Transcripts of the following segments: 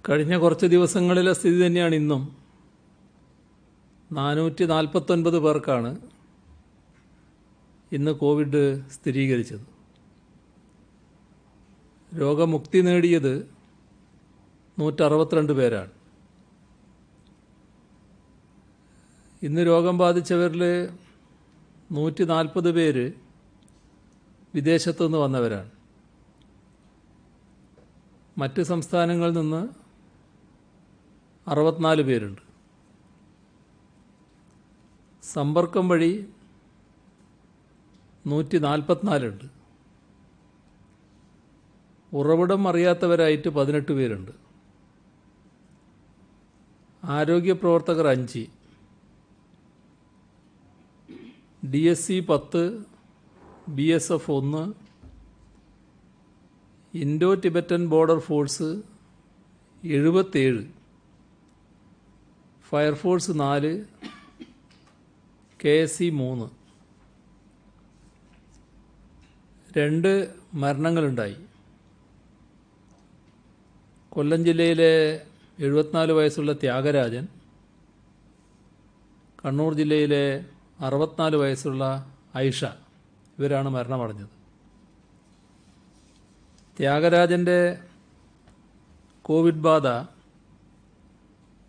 കഴിഞ്ഞ കുറച്ച് ദിവസങ്ങളിലെ സ്ഥിതി തന്നെയാണ് ഇന്നും. 449 പേർക്കാണ് ഇന്ന് കോവിഡ് സ്ഥിരീകരിച്ചത്. രോഗമുക്തി നേടിയത് 162 പേരാണ്. ഇന്ന് രോഗം ബാധിച്ചവരിൽ 140 പേര് വിദേശത്തു നിന്ന് വന്നവരാണ്. മറ്റ് സംസ്ഥാനങ്ങളിൽ നിന്ന് 64 പേരുണ്ട്. സമ്പർക്കം വഴി 144 ഉണ്ട്. ഉറവിടം അറിയാത്തവരായിട്ട് 18 പേരുണ്ട്. ആരോഗ്യ പ്രവർത്തകർ 5, DSC 10, BSF 1, Indo Tibetan border force 77, fire force 4, KSC 3. 2 മരണങ്ങളുണ്ടായി. കൊല്ലം ജില്ലയിലെ 74 വയസ്സുള്ള ത്യാഗരാജൻ, കണ്ണൂർ ജില്ലയിലെ 64 വയസ്സുള്ള ഐഷ, ഇവരാണ് മരണമടഞ്ഞത്. ത്യാഗരാജൻ്റെ കോവിഡ് ബാധ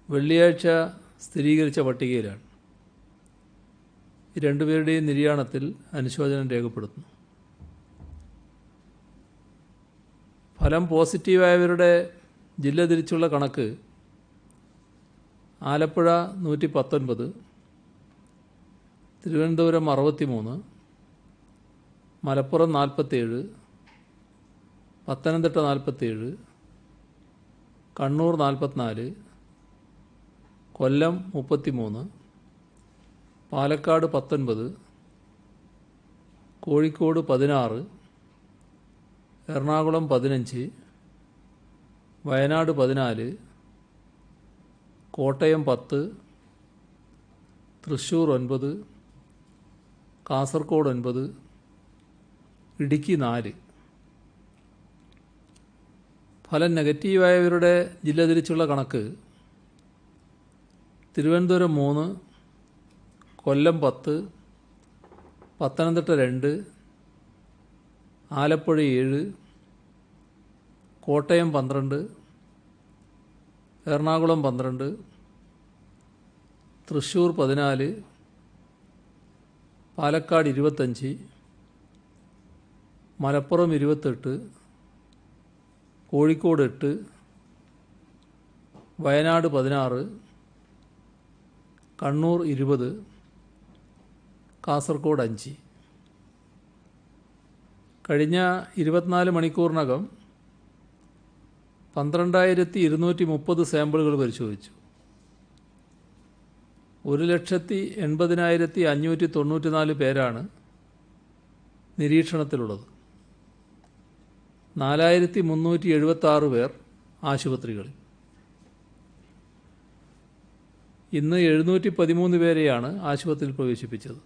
വെള്ളിയാഴ്ച സ്ഥിരീകരിച്ച പട്ടികയിലാണ്. ഈ രണ്ടുപേരുടെയും നിര്യാണത്തിൽ അനുശോചനം രേഖപ്പെടുത്തുന്നു. ഫലം പോസിറ്റീവായവരുടെ ജില്ല തിരിച്ചുള്ള കണക്ക്: ആലപ്പുഴ 119, തിരുവനന്തപുരം 63, മലപ്പുറം 47, പത്തനംതിട്ട 47, കണ്ണൂർ 44, കൊല്ലം 33, പാലക്കാട് 19, കോഴിക്കോട് 16, എറണാകുളം 15, വയനാട് 14, കോട്ടയം 10, തൃശ്ശൂർ 9, കാസർഗോഡ് 9, ഇടുക്കി 4. ഫലം നെഗറ്റീവായവരുടെ ജില്ല തിരിച്ചുള്ള കണക്ക്: തിരുവനന്തപുരം 3, കൊല്ലം 10, പത്തനംതിട്ട 2, ആലപ്പുഴ 7, കോട്ടയം 12, എറണാകുളം 12, തൃശ്ശൂർ 14, പാലക്കാട് 25, മലപ്പുറം 28, കോഴിക്കോട് 8, വയനാട് 16, കണ്ണൂർ 20, കാസർഗോഡ് 5. കഴിഞ്ഞ 24 മണിക്കൂറിനകം 12,230 സാമ്പിളുകൾ പരിശോധിച്ചു. 1,80,594 പേരാണ് നിരീക്ഷണത്തിലുള്ളത്. 4,376 പേർ ആശുപത്രികളിൽ. ഇന്ന് 713 പേരെയാണ് ആശുപത്രിയിൽ പ്രവേശിപ്പിച്ചത്.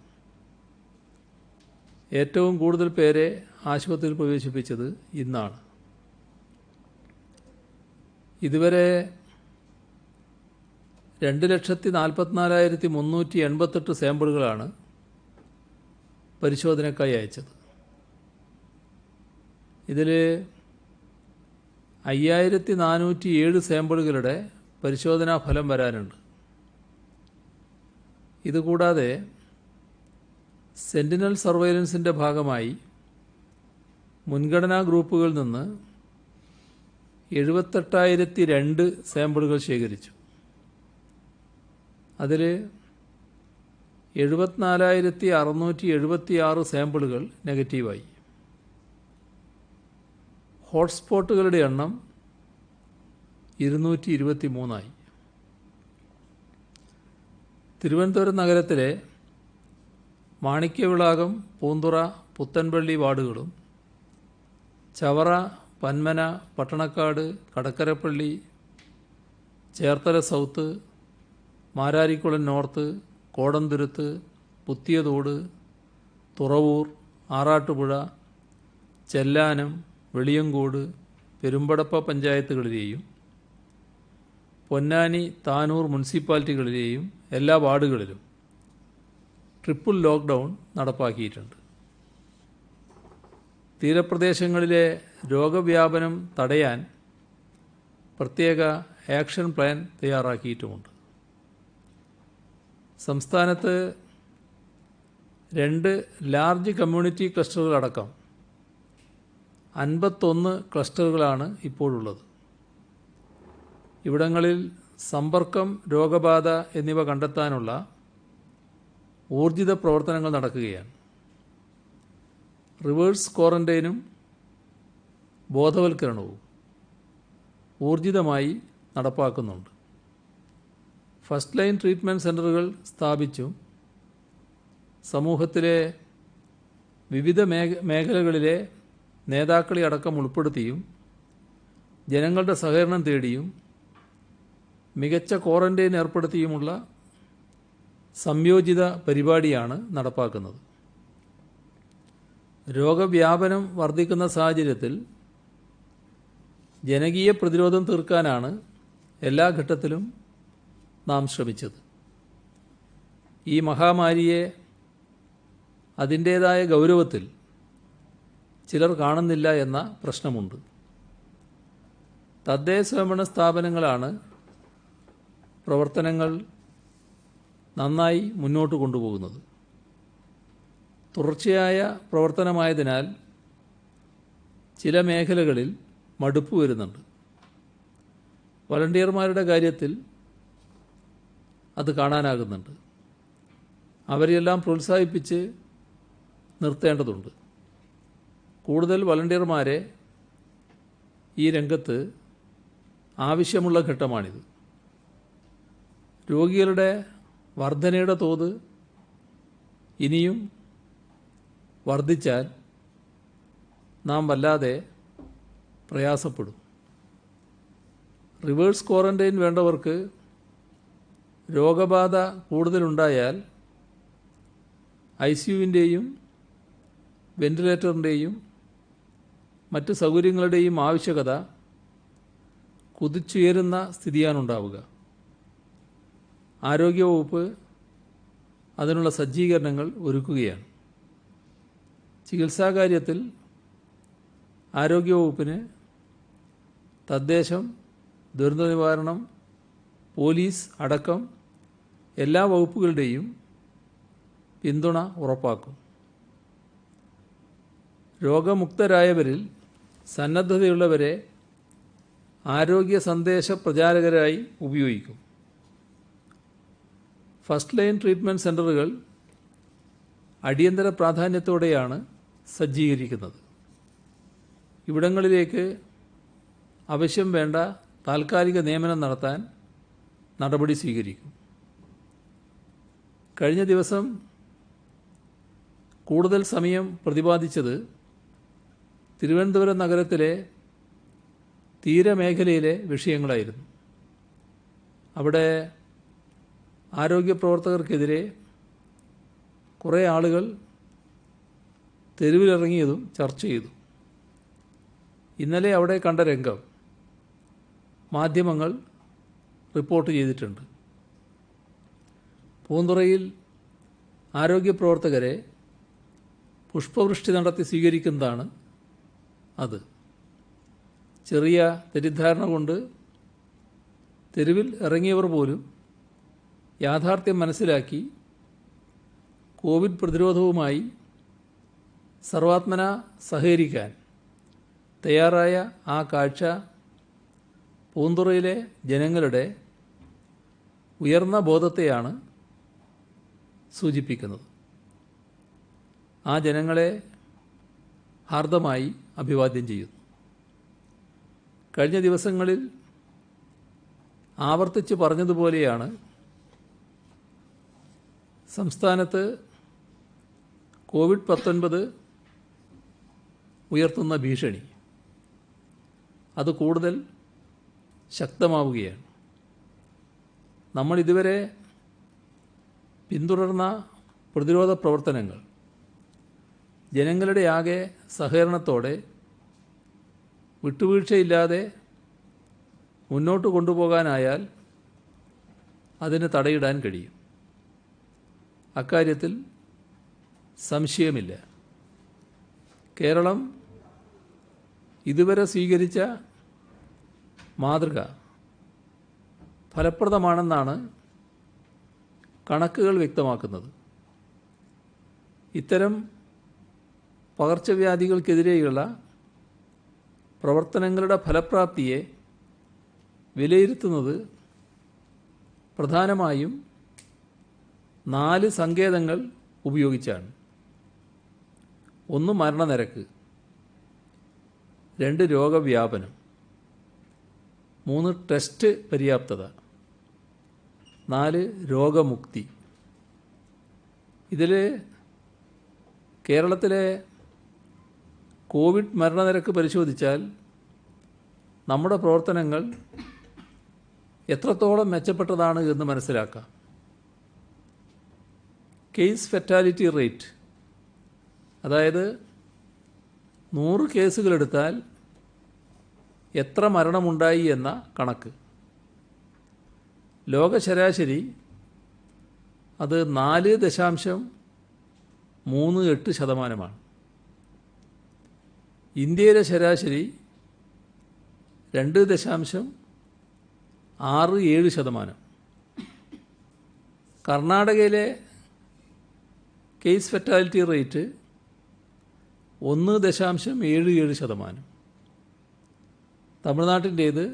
ഏറ്റവും കൂടുതൽ പേരെ ആശുപത്രിയിൽ പ്രവേശിപ്പിച്ചത് ഇന്നാണ്. ഇതുവരെ 2,44,388 സാമ്പിളുകളാണ് പരിശോധനയ്ക്കായി അയച്ചത്. ഇതിൽ 5,407 സാമ്പിളുകളുടെ പരിശോധനാ ഫലം വരാനുണ്ട്. ഇതുകൂടാതെ സെന്റിനൽ സർവൈലൻസിൻ്റെ ഭാഗമായി മുൻഗണനാ ഗ്രൂപ്പുകളിൽ നിന്ന് 78,002 സാമ്പിളുകൾ ശേഖരിച്ചു. അതിൽ 74,676 സാമ്പിളുകൾ നെഗറ്റീവായി. ഹോട്ട്സ്പോട്ടുകളുടെ എണ്ണം 223. തിരുവനന്തപുരം നഗരത്തിലെ മാണിക്യവിളാകം, പൂന്തുറ, പുത്തൻപള്ളി വാർഡുകളും ചവറ, പന്മന, പട്ടണക്കാട്, കടക്കരപ്പള്ളി, ചേർത്തല സൗത്ത്, മാരാരിക്കുളം നോർത്ത്, കോടന്തുരുത്ത്, പുത്തിയതോട്, തുറവൂർ, ആറാട്ടുപുഴ, ചെല്ലാനം, വെളിയങ്കോട്, പെരുമ്പടപ്പ പഞ്ചായത്തുകളിലെയും പൊന്നാനി, താനൂർ മുനിസിപ്പാലിറ്റികളിലെയും എല്ലാ വാർഡുകളിലും ട്രിപ്പിൾ ലോക്ക്ഡൗൺ നടപ്പാക്കിയിട്ടുണ്ട്. തീരപ്രദേശങ്ങളിലെ രോഗവ്യാപനം തടയാൻ പ്രത്യേക ആക്ഷൻ പ്ലാൻ തയ്യാറാക്കിയിട്ടുമുണ്ട്. സംസ്ഥാനത്ത് 2 ലാർജ് കമ്മ്യൂണിറ്റി ക്ലസ്റ്ററുകളടക്കം 51 ക്ലസ്റ്ററുകളാണ് ഇപ്പോഴുള്ളത്. ഇവിടങ്ങളിൽ സമ്പർക്കം, രോഗബാധ എന്നിവ കണ്ടെത്താനുള്ള ഊർജിത പ്രവർത്തനങ്ങൾ നടക്കുകയാണ്. റിവേഴ്സ് ക്വാറന്റൈനും ബോധവൽക്കരണവും ഊർജിതമായി നടപ്പാക്കുന്നുണ്ട്. ഫസ്റ്റ് ലൈൻ ട്രീറ്റ്മെൻറ്റ് സെൻ്ററുകൾ സ്ഥാപിച്ചും സമൂഹത്തിലെ വിവിധ മേഖലകളിലെ നേതാക്കളെ അടക്കം ഉൾപ്പെടുത്തിയും ജനങ്ങളുടെ സഹകരണം തേടിയും മികച്ച ക്വാറന്റൈൻ ഏർപ്പെടുത്തിയുമുള്ള സംയോജിത പരിപാടിയാണ് നടപ്പാക്കുന്നത്. രോഗവ്യാപനം വർദ്ധിക്കുന്ന സാഹചര്യത്തിൽ ജനകീയ പ്രതിരോധം തീർക്കാനാണ് എല്ലാ ഘട്ടത്തിലും നാം ശ്രമിച്ചത്. ഈ മഹാമാരിയെ അതിൻ്റേതായ ഗൗരവത്തിൽ ചിലർ കാണുന്നില്ല എന്ന പ്രശ്നമുണ്ട്. തദ്ദേശ സ്വയംഭരണ സ്ഥാപനങ്ങളാണ് പ്രവർത്തനങ്ങൾ നന്നായി മുന്നോട്ട് കൊണ്ടുപോകുന്നത്. തുടർച്ചയായ പ്രവർത്തനമായതിനാൽ ചില മേഖലകളിൽ മടുപ്പ് വരുന്നുണ്ട്. വളണ്ടിയർമാരുടെ കാര്യത്തിൽ അത് കാണാനാകുന്നുണ്ട്. അവരെല്ലാം പ്രോത്സാഹിപ്പിച്ച് നിർത്തേണ്ടതുണ്ട്. കൂടുതൽ വളണ്ടിയർമാരെ ഈ രംഗത്ത് ആവശ്യമുള്ള ഘട്ടമാണിത്. രോഗികളുടെ വർധനയുടെ തോത് ഇനിയും വർദ്ധിച്ചാൽ നാം വല്ലാതെ പ്രയാസപ്പെടും. റിവേഴ്സ് ക്വാറന്റൈൻ വേണ്ടവർക്ക് രോഗബാധ കൂടുതലുണ്ടായാൽ ICUവിൻ്റെയും വെന്റിലേറ്ററിൻ്റെയും മറ്റ് സൗകര്യങ്ങളുടെയും ആവശ്യകത കുതിച്ചുയരുന്ന സ്ഥിതിയാണുണ്ടാവുക. ആരോഗ്യവകുപ്പ് അതിനുള്ള സജ്ജീകരണങ്ങൾ ഒരുക്കുകയാണ്. ചികിത്സാകാര്യത്തിൽ ആരോഗ്യവകുപ്പിന് തദ്ദേശം, ദുരന്ത നിവാരണം, പോലീസ് അടക്കം എല്ലാ വകുപ്പുകളുടെയും പിന്തുണ ഉറപ്പാക്കും. രോഗമുക്തരായവരിൽ സന്നദ്ധതയുള്ളവരെ ആരോഗ്യ സന്ദേശ പ്രചാരകരായി ഉപയോഗിക്കും. ഫസ്റ്റ് ലൈൻ ട്രീറ്റ്മെൻറ്റ് സെൻ്ററുകൾ അടിയന്തര പ്രാധാന്യത്തോടെയാണ് സജ്ജീകരിക്കുന്നത്. ഇവിടങ്ങളിലേക്ക് ആവശ്യം വേണ്ട താൽക്കാലിക നിയമനം നടത്താൻ നടപടി സ്വീകരിക്കും. കഴിഞ്ഞ ദിവസം കൂടുതൽ സമയം പ്രതിപാദിച്ചത് തിരുവനന്തപുരം നഗരത്തിലെ തീരമേഖലയിലെ വിഷയങ്ങളായിരുന്നു. അവിടെ ആരോഗ്യ പ്രവർത്തകർക്കെതിരെ കുറേ ആളുകൾ തെരുവിലിറങ്ങിയതും ചർച്ച ചെയ്തു. ഇന്നലെ അവിടെ കണ്ട രംഗം മാധ്യമങ്ങൾ റിപ്പോർട്ട് ചെയ്തിട്ടുണ്ട്. പൂന്തുറയിൽ ആരോഗ്യ പ്രവർത്തകരെ പുഷ്പവൃഷ്ടി നടത്തി സ്വീകരിക്കുന്നതാണ് അത്. ചെറിയ തെറ്റിദ്ധാരണ കൊണ്ട് തെരുവിൽ ഇറങ്ങിയവർ പോലും യാഥാർത്ഥ്യം മനസ്സിലാക്കി കോവിഡ് പ്രതിരോധവുമായി സർവാത്മന സഹകരിക്കാൻ തയ്യാറായ ആ കാഴ്ച പൂന്തുറയിലെ ജനങ്ങളുടെ ഉയർന്ന ബോധത്തെയാണ് സൂചിപ്പിക്കുന്നത്. ആ ജനങ്ങളെ ഹാർദമായി അഭിവാദ്യം ചെയ്യുന്നു. കഴിഞ്ഞ ദിവസങ്ങളിൽ ആവർത്തിച്ച് പറഞ്ഞതുപോലെയാണ് സംസ്ഥാനത്ത് കോവിഡ്-19 ഉയർത്തുന്ന ഭീഷണി അത് കൂടുതൽ ശക്തമാവുകയാണ്. നമ്മൾ ഇതുവരെ പിന്തുടർന്ന പ്രതിരോധ പ്രവർത്തനങ്ങൾ ജനങ്ങളുടെ ആകെ സഹകരണത്തോടെ വിട്ടുവീഴ്ചയില്ലാതെ മുന്നോട്ട് കൊണ്ടുപോകാനായാൽ അതിന് തടയിടാൻ കഴിയും. അക്കാര്യത്തിൽ സംശയമില്ല. കേരളം ഇതുവരെ സ്വീകരിച്ച മാതൃക ഫലപ്രദമാണെന്നാണ് കണക്കുകൾ വ്യക്തമാക്കുന്നത്. ഇത്തരം പകർച്ചവ്യാധികൾക്കെതിരെയുള്ള പ്രവർത്തനങ്ങളുടെ ഫലപ്രാപ്തിയെ വിലയിരുത്തുന്നത് പ്രധാനമായും 4 സങ്കേതങ്ങൾ ഉപയോഗിച്ചാണ്. 1 മരണനിരക്ക്, 2 രോഗവ്യാപനം, 3 ടെസ്റ്റ് പര്യാപ്തത, 4 രോഗമുക്തി. ഇതിൽ കേരളത്തിലെ കോവിഡ് മരണനിരക്ക് പരിശോധിച്ചാൽ നമ്മുടെ പ്രവർത്തനങ്ങൾ എത്രത്തോളം മെച്ചപ്പെട്ടതാണ് എന്ന് മനസ്സിലാക്കാം. കേസ് ഫെറ്റാലിറ്റി റേറ്റ്, അതായത് 100 കേസുകളെടുത്താൽ എത്ര മരണമുണ്ടായി എന്ന കണക്ക്. ലോക ശരാശരി അത് 4.38%. ഇന്ത്യയിലെ ശരാശരി 2.67%. കർണാടകയിലെ കേസ് ഫെറ്റാലിറ്റി റേറ്റ് 1.77%. തമിഴ്നാട്ടിൻ്റേത്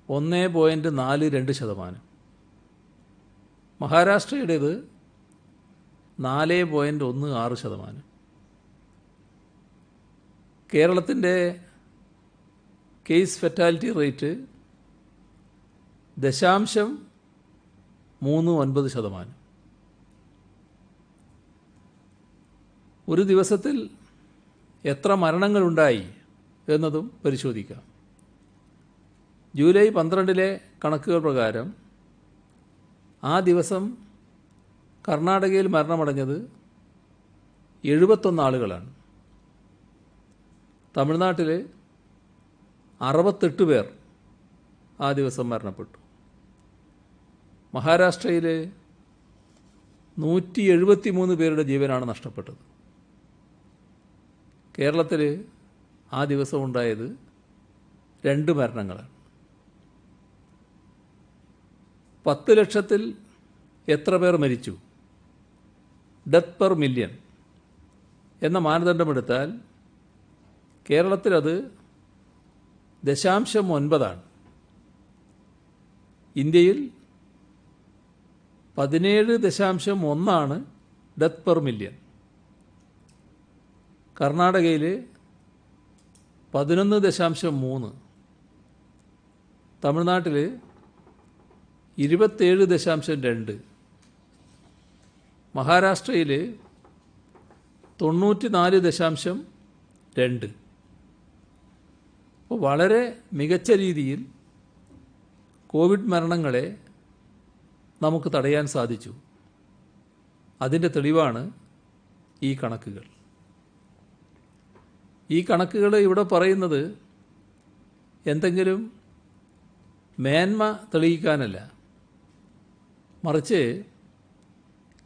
1.42%. മഹാരാഷ്ട്രയുടേത് 4.16%. കേരളത്തിൻ്റെ കേസ് ഫെറ്റാലിറ്റി റേറ്റ് 0.39%. ഒരു ദിവസത്തിൽ എത്ര മരണങ്ങളുണ്ടായി എന്നതും പരിശോധിക്കാം. ജൂലൈ 12 കണക്കുകൾ പ്രകാരം ആ ദിവസം കർണാടകയിൽ മരണമടഞ്ഞത് 71 ആളുകളാണ്. തമിഴ്നാട്ടിൽ 68 പേർ ആ ദിവസം മരണപ്പെട്ടു. മഹാരാഷ്ട്രയിൽ 173 പേരുടെ ജീവനാണ് നഷ്ടപ്പെട്ടത്. കേരളത്തിൽ ആ ദിവസം ഉണ്ടായത് 2 മരണങ്ങളാണ്. 10 ലക്ഷത്തിൽ എത്ര പേർ മരിച്ചു, ഡെത്ത് പെർ മില്യൺ എന്ന മാനദണ്ഡമെടുത്താൽ കേരളത്തിലത് 0.9. ഇന്ത്യയിൽ 17.1 ഡെത്ത് പെർ മില്യൺ. കർണാടകയിൽ 11.3, തമിഴ്നാട്ടിൽ 27.2, മഹാരാഷ്ട്രയിൽ 94.2. അപ്പോൾ വളരെ മികച്ച രീതിയിൽ കോവിഡ് മരണങ്ങളെ നമുക്ക് തടയാൻ സാധിച്ചു. അതിൻ്റെ തെളിവാണ് ഈ കണക്കുകൾ. ഈ കണക്കുകൾ ഇവിടെ പറയുന്നത് എന്തെങ്കിലും മേന്മ തെളിയിക്കാനല്ല, മറിച്ച്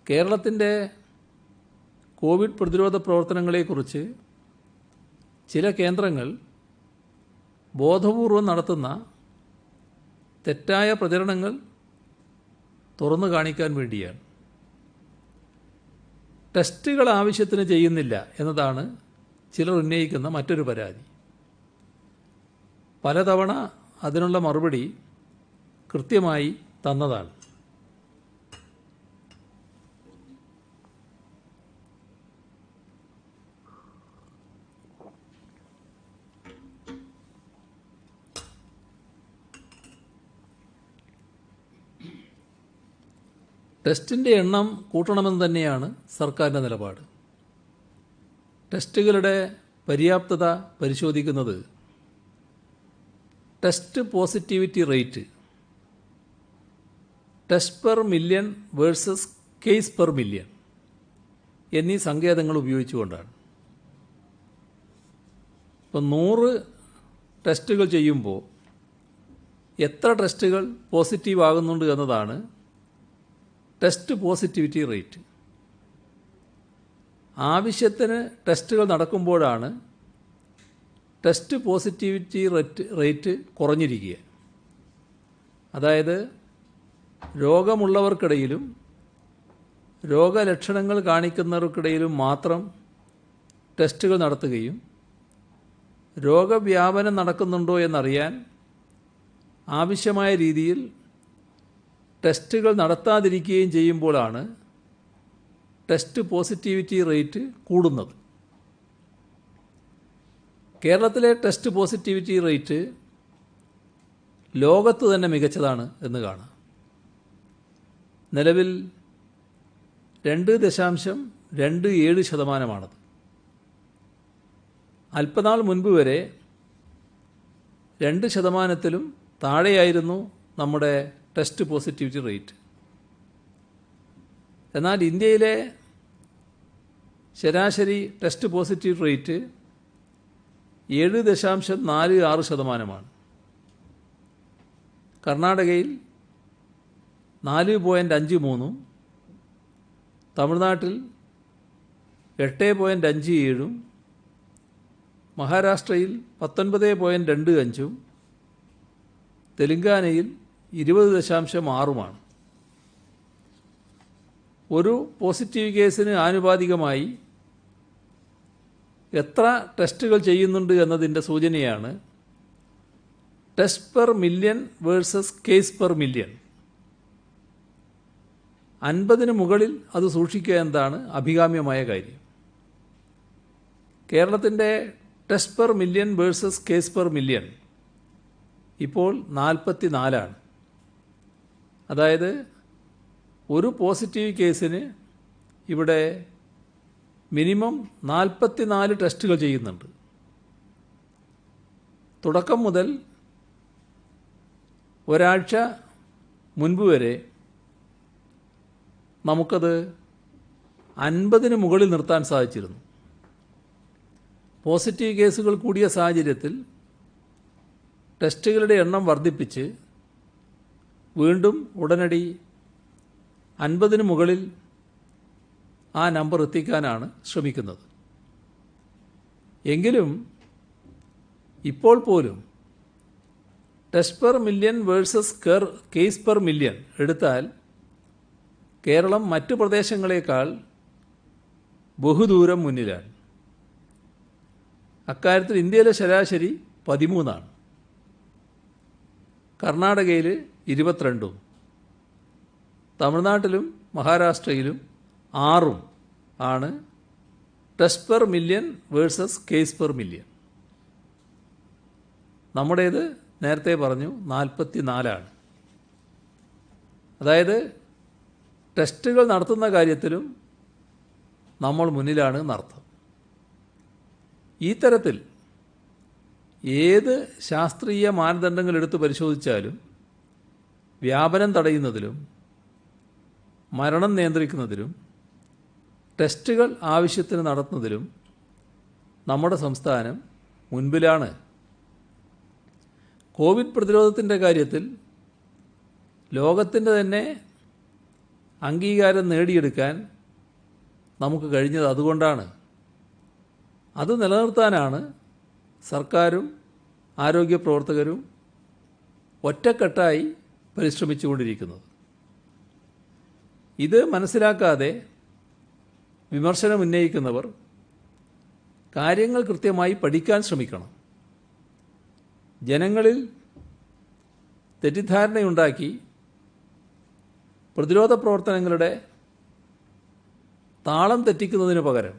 കേരളത്തിൻ്റെ കോവിഡ് പ്രതിരോധ പ്രവർത്തനങ്ങളെക്കുറിച്ച് ചില കേന്ദ്രങ്ങൾ ബോധപൂർവം നടത്തുന്ന തെറ്റായ പ്രചരണങ്ങൾ തുറന്നു കാണിക്കാൻ വേണ്ടിയാണ്. ടെസ്റ്റുകൾ ആവശ്യത്തിന് ചെയ്യുന്നില്ല എന്നതാണ് ചിലർ ഉന്നയിക്കുന്ന മറ്റൊരു പരാതി. പലതവണ അതിനുള്ള മറുപടി കൃത്യമായി തന്നതാണ്. ടെസ്റ്റിൻ്റെ എണ്ണം കൂട്ടണമെന്ന് തന്നെയാണ് സർക്കാരിൻ്റെ നിലപാട്. ടെസ്റ്റുകളുടെ പര്യാപ്തത പരിശോധിക്കുന്നത് test positivity rate, test per million versus case per million എന്നീ സങ്കേതങ്ങൾ ഉപയോഗിച്ചുകൊണ്ടാണ്. ഇപ്പം 100 ടെസ്റ്റുകൾ ചെയ്യുമ്പോൾ എത്ര ടെസ്റ്റുകൾ പോസിറ്റീവ് ആകുന്നുണ്ട് എന്നതാണ് ടെസ്റ്റ് പോസിറ്റിവിറ്റി റേറ്റ്. ആവശ്യത്തിന് ടെസ്റ്റുകൾ നടക്കുമ്പോഴാണ് ടെസ്റ്റ് പോസിറ്റിവിറ്റി റേറ്റ് കുറഞ്ഞിരിക്കുക. അതായത് രോഗമുള്ളവർക്കിടയിലും രോഗലക്ഷണങ്ങൾ കാണിക്കുന്നവർക്കിടയിലും മാത്രം ടെസ്റ്റുകൾ നടത്തുകയും രോഗവ്യാപനം നടക്കുന്നുണ്ടോ എന്നറിയാൻ ആവശ്യമായ രീതിയിൽ ടെസ്റ്റുകൾ നടത്താതിരിക്കുകയും ചെയ്യുമ്പോഴാണ് ടെസ്റ്റ് പോസിറ്റിവിറ്റി റേറ്റ് കൂടുന്നത്. കേരളത്തിലെ ടെസ്റ്റ് പോസിറ്റിവിറ്റി റേറ്റ് ലോകത്ത് തന്നെ മികച്ചതാണ് എന്ന് കാണാം. നിലവിൽ 2.27%. അല്പനാൾ മുൻപ് വരെ 2%-ലും താഴെയായിരുന്നു നമ്മുടെ ടെസ്റ്റ് പോസിറ്റിവിറ്റി റേറ്റ്. എന്നാൽ ഇന്ത്യയിലെ ശരാശരി ടെസ്റ്റ് പോസിറ്റിവിറ്റി റേറ്റ് 7.46%. കർണാടകയിൽ 4.53, തമിഴ്നാട്ടിൽ 8.57, മഹാരാഷ്ട്രയിൽ 19.25, തെലങ്കാനയിൽ 20.6. ഒരു പോസിറ്റീവ് കേസിന് ആനുപാതികമായി എത്ര ടെസ്റ്റുകൾ ചെയ്യുന്നുണ്ട് എന്നതിൻ്റെ സൂചനയാണ് test per million versus case per million. 50-ന് മുകളിൽ അത് സൂക്ഷിക്കുക എന്നതാണ് അഭികാമ്യമായ കാര്യം. കേരളത്തിൻ്റെ test per million versus case per million ഇപ്പോൾ 44. അതായത് ഒരു പോസിറ്റീവ് കേസിന് ഇവിടെ മിനിമം 44 ടെസ്റ്റുകൾ ചെയ്യുന്നുണ്ട്. തുടക്കം മുതൽ ഒരാഴ്ച മുൻപ് വരെ നമുക്കത് 50-ന് മുകളിൽ നിർത്താൻ സാധിച്ചിരുന്നു. പോസിറ്റീവ് കേസുകൾ കൂടിയ സാഹചര്യത്തിൽ ടെസ്റ്റുകളുടെ എണ്ണം വർദ്ധിപ്പിച്ച് വീണ്ടും ഉടനടി 50-ന് മുകളിൽ ആ നമ്പർ എത്തിക്കാനാണ് ശ്രമിക്കുന്നത്. എങ്കിലും ഇപ്പോൾ പോലും test per million versus case per million എടുത്താൽ കേരളം മറ്റ് പ്രദേശങ്ങളെക്കാൾ ബഹുദൂരം മുന്നിലാണ്. അക്കാര്യത്തിൽ ഇന്ത്യയിലെ ശരാശരി 13, കർണാടകയിൽ 22, തമിഴ്നാട്ടിലും മഹാരാഷ്ട്രയിലും 6 ആണ് test per million versus case per million. നമ്മുടേത് നേരത്തെ പറഞ്ഞു 44. അതായത് ടെസ്റ്റുകൾ നടത്തുന്ന കാര്യത്തിലും നമ്മൾ മുന്നിലാണ് എന്നർത്ഥം. ഈ തരത്തിൽ ഏത് ശാസ്ത്രീയ മാനദണ്ഡങ്ങൾ എടുത്ത് പരിശോധിച്ചാലും വ്യാപനം തടയുന്നതിലും മരണം നിയന്ത്രിക്കുന്നതിലും ടെസ്റ്റുകൾ ആവശ്യത്തിന് നടത്തുന്നതിലും നമ്മുടെ സംസ്ഥാനം മുൻപിലാണ്. കോവിഡ് പ്രതിരോധത്തിൻ്റെ കാര്യത്തിൽ ലോകത്തിൻ്റെ തന്നെ അംഗീകാരം നേടിയെടുക്കാൻ നമുക്ക് കഴിഞ്ഞത് അതുകൊണ്ടാണ്. അത് നിലനിർത്താനാണ് സർക്കാരും ആരോഗ്യ പ്രവർത്തകരും ഒറ്റക്കെട്ടായി പരിശ്രമിച്ചുകൊണ്ടിരിക്കുന്നത്. ഇത് മനസ്സിലാക്കാതെ വിമർശനം ഉന്നയിക്കുന്നവർ കാര്യങ്ങൾ കൃത്യമായി പഠിക്കാൻ ശ്രമിക്കണം. ജനങ്ങളിൽ തെറ്റിദ്ധാരണയുണ്ടാക്കി പ്രതിരോധ പ്രവർത്തനങ്ങളുടെ താളം തെറ്റിക്കുന്നതിന് പകരം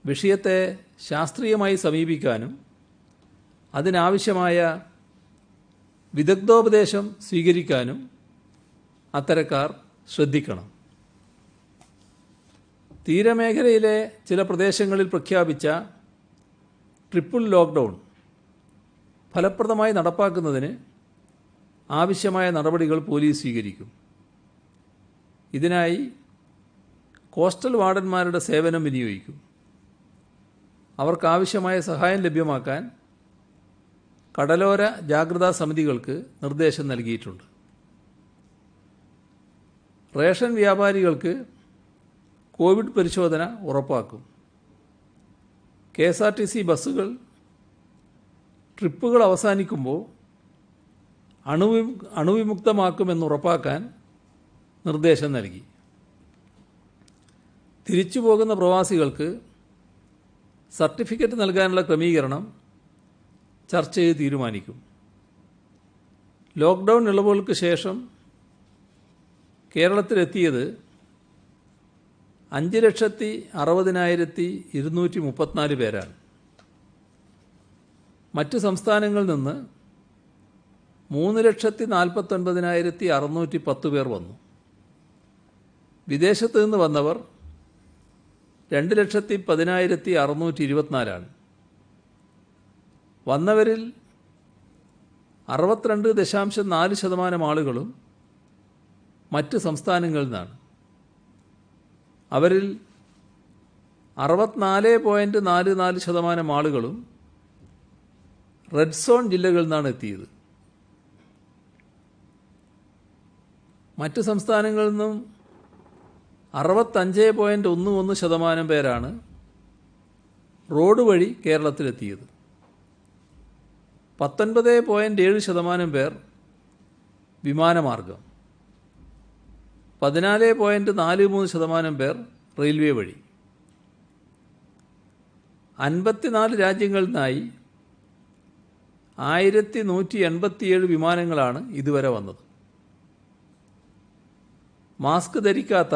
വിഷയത്തെ ശാസ്ത്രീയമായി സമീപിക്കാനും അതിനാവശ്യമായ വിദഗ്ധോപദേശം സ്വീകരിക്കാനും അത്തരക്കാർ ശ്രദ്ധിക്കണം. തീരമേഖലയിലെ ചില പ്രദേശങ്ങളിൽ പ്രഖ്യാപിച്ച ട്രിപ്പിൾ ലോക്ക്ഡൗൺ ഫലപ്രദമായി നടപ്പാക്കുന്നതിന് ആവശ്യമായ നടപടികൾ പോലീസ് സ്വീകരിക്കും. ഇതിനായി കോസ്റ്റൽ വാർഡന്മാരുടെ സേവനം വിനിയോഗിക്കും. അവർക്കാവശ്യമായ സഹായം ലഭ്യമാക്കാൻ കടലോര ജാഗ്രതാ സമിതികൾക്ക് നിർദ്ദേശം നൽകിയിട്ടുണ്ട്. റേഷൻ വ്യാപാരികൾക്ക് കോവിഡ് പരിശോധന ഉറപ്പാക്കും. KSRTC ബസ്സുകൾ ട്രിപ്പുകൾ അവസാനിക്കുമ്പോൾ അണുവിമുക്തമാക്കുമെന്ന് ഉറപ്പാക്കാൻ നിർദ്ദേശം നൽകി. തിരിച്ചു പോകുന്ന പ്രവാസികൾക്ക് സർട്ടിഫിക്കറ്റ് നൽകാനുള്ള ക്രമീകരണം ചർച്ച ചെയ്ത് തീരുമാനിക്കും. ലോക്ക്ഡൗൺ ഇളവുകൾക്ക് ശേഷം കേരളത്തിലെത്തിയത് 5,60,234 പേരാണ്. മറ്റ് സംസ്ഥാനങ്ങളിൽ നിന്ന് 3,49,610 പേർ വന്നു. വിദേശത്ത് നിന്ന് വന്നവർ 2,10,624 വന്നവരിൽ 62.4% ആളുകളും മറ്റ് സംസ്ഥാനങ്ങളിൽ നിന്നാണ്. അവരിൽ 64.44% ആളുകളും റെഡ് സോൺ ജില്ലകളിൽ നിന്നാണ് എത്തിയത്. മറ്റ് സംസ്ഥാനങ്ങളിൽ നിന്നും 65.11% പേരാണ് റോഡ് വഴി കേരളത്തിലെത്തിയത്. 19.7% പേർ വിമാനമാർഗം, 14.43% പേർ റെയിൽവേ വഴി. 54 രാജ്യങ്ങളിൽ നിന്നായി 1187 വിമാനങ്ങളാണ് ഇതുവരെ വന്നത്. മാസ്ക് ധരിക്കാത്ത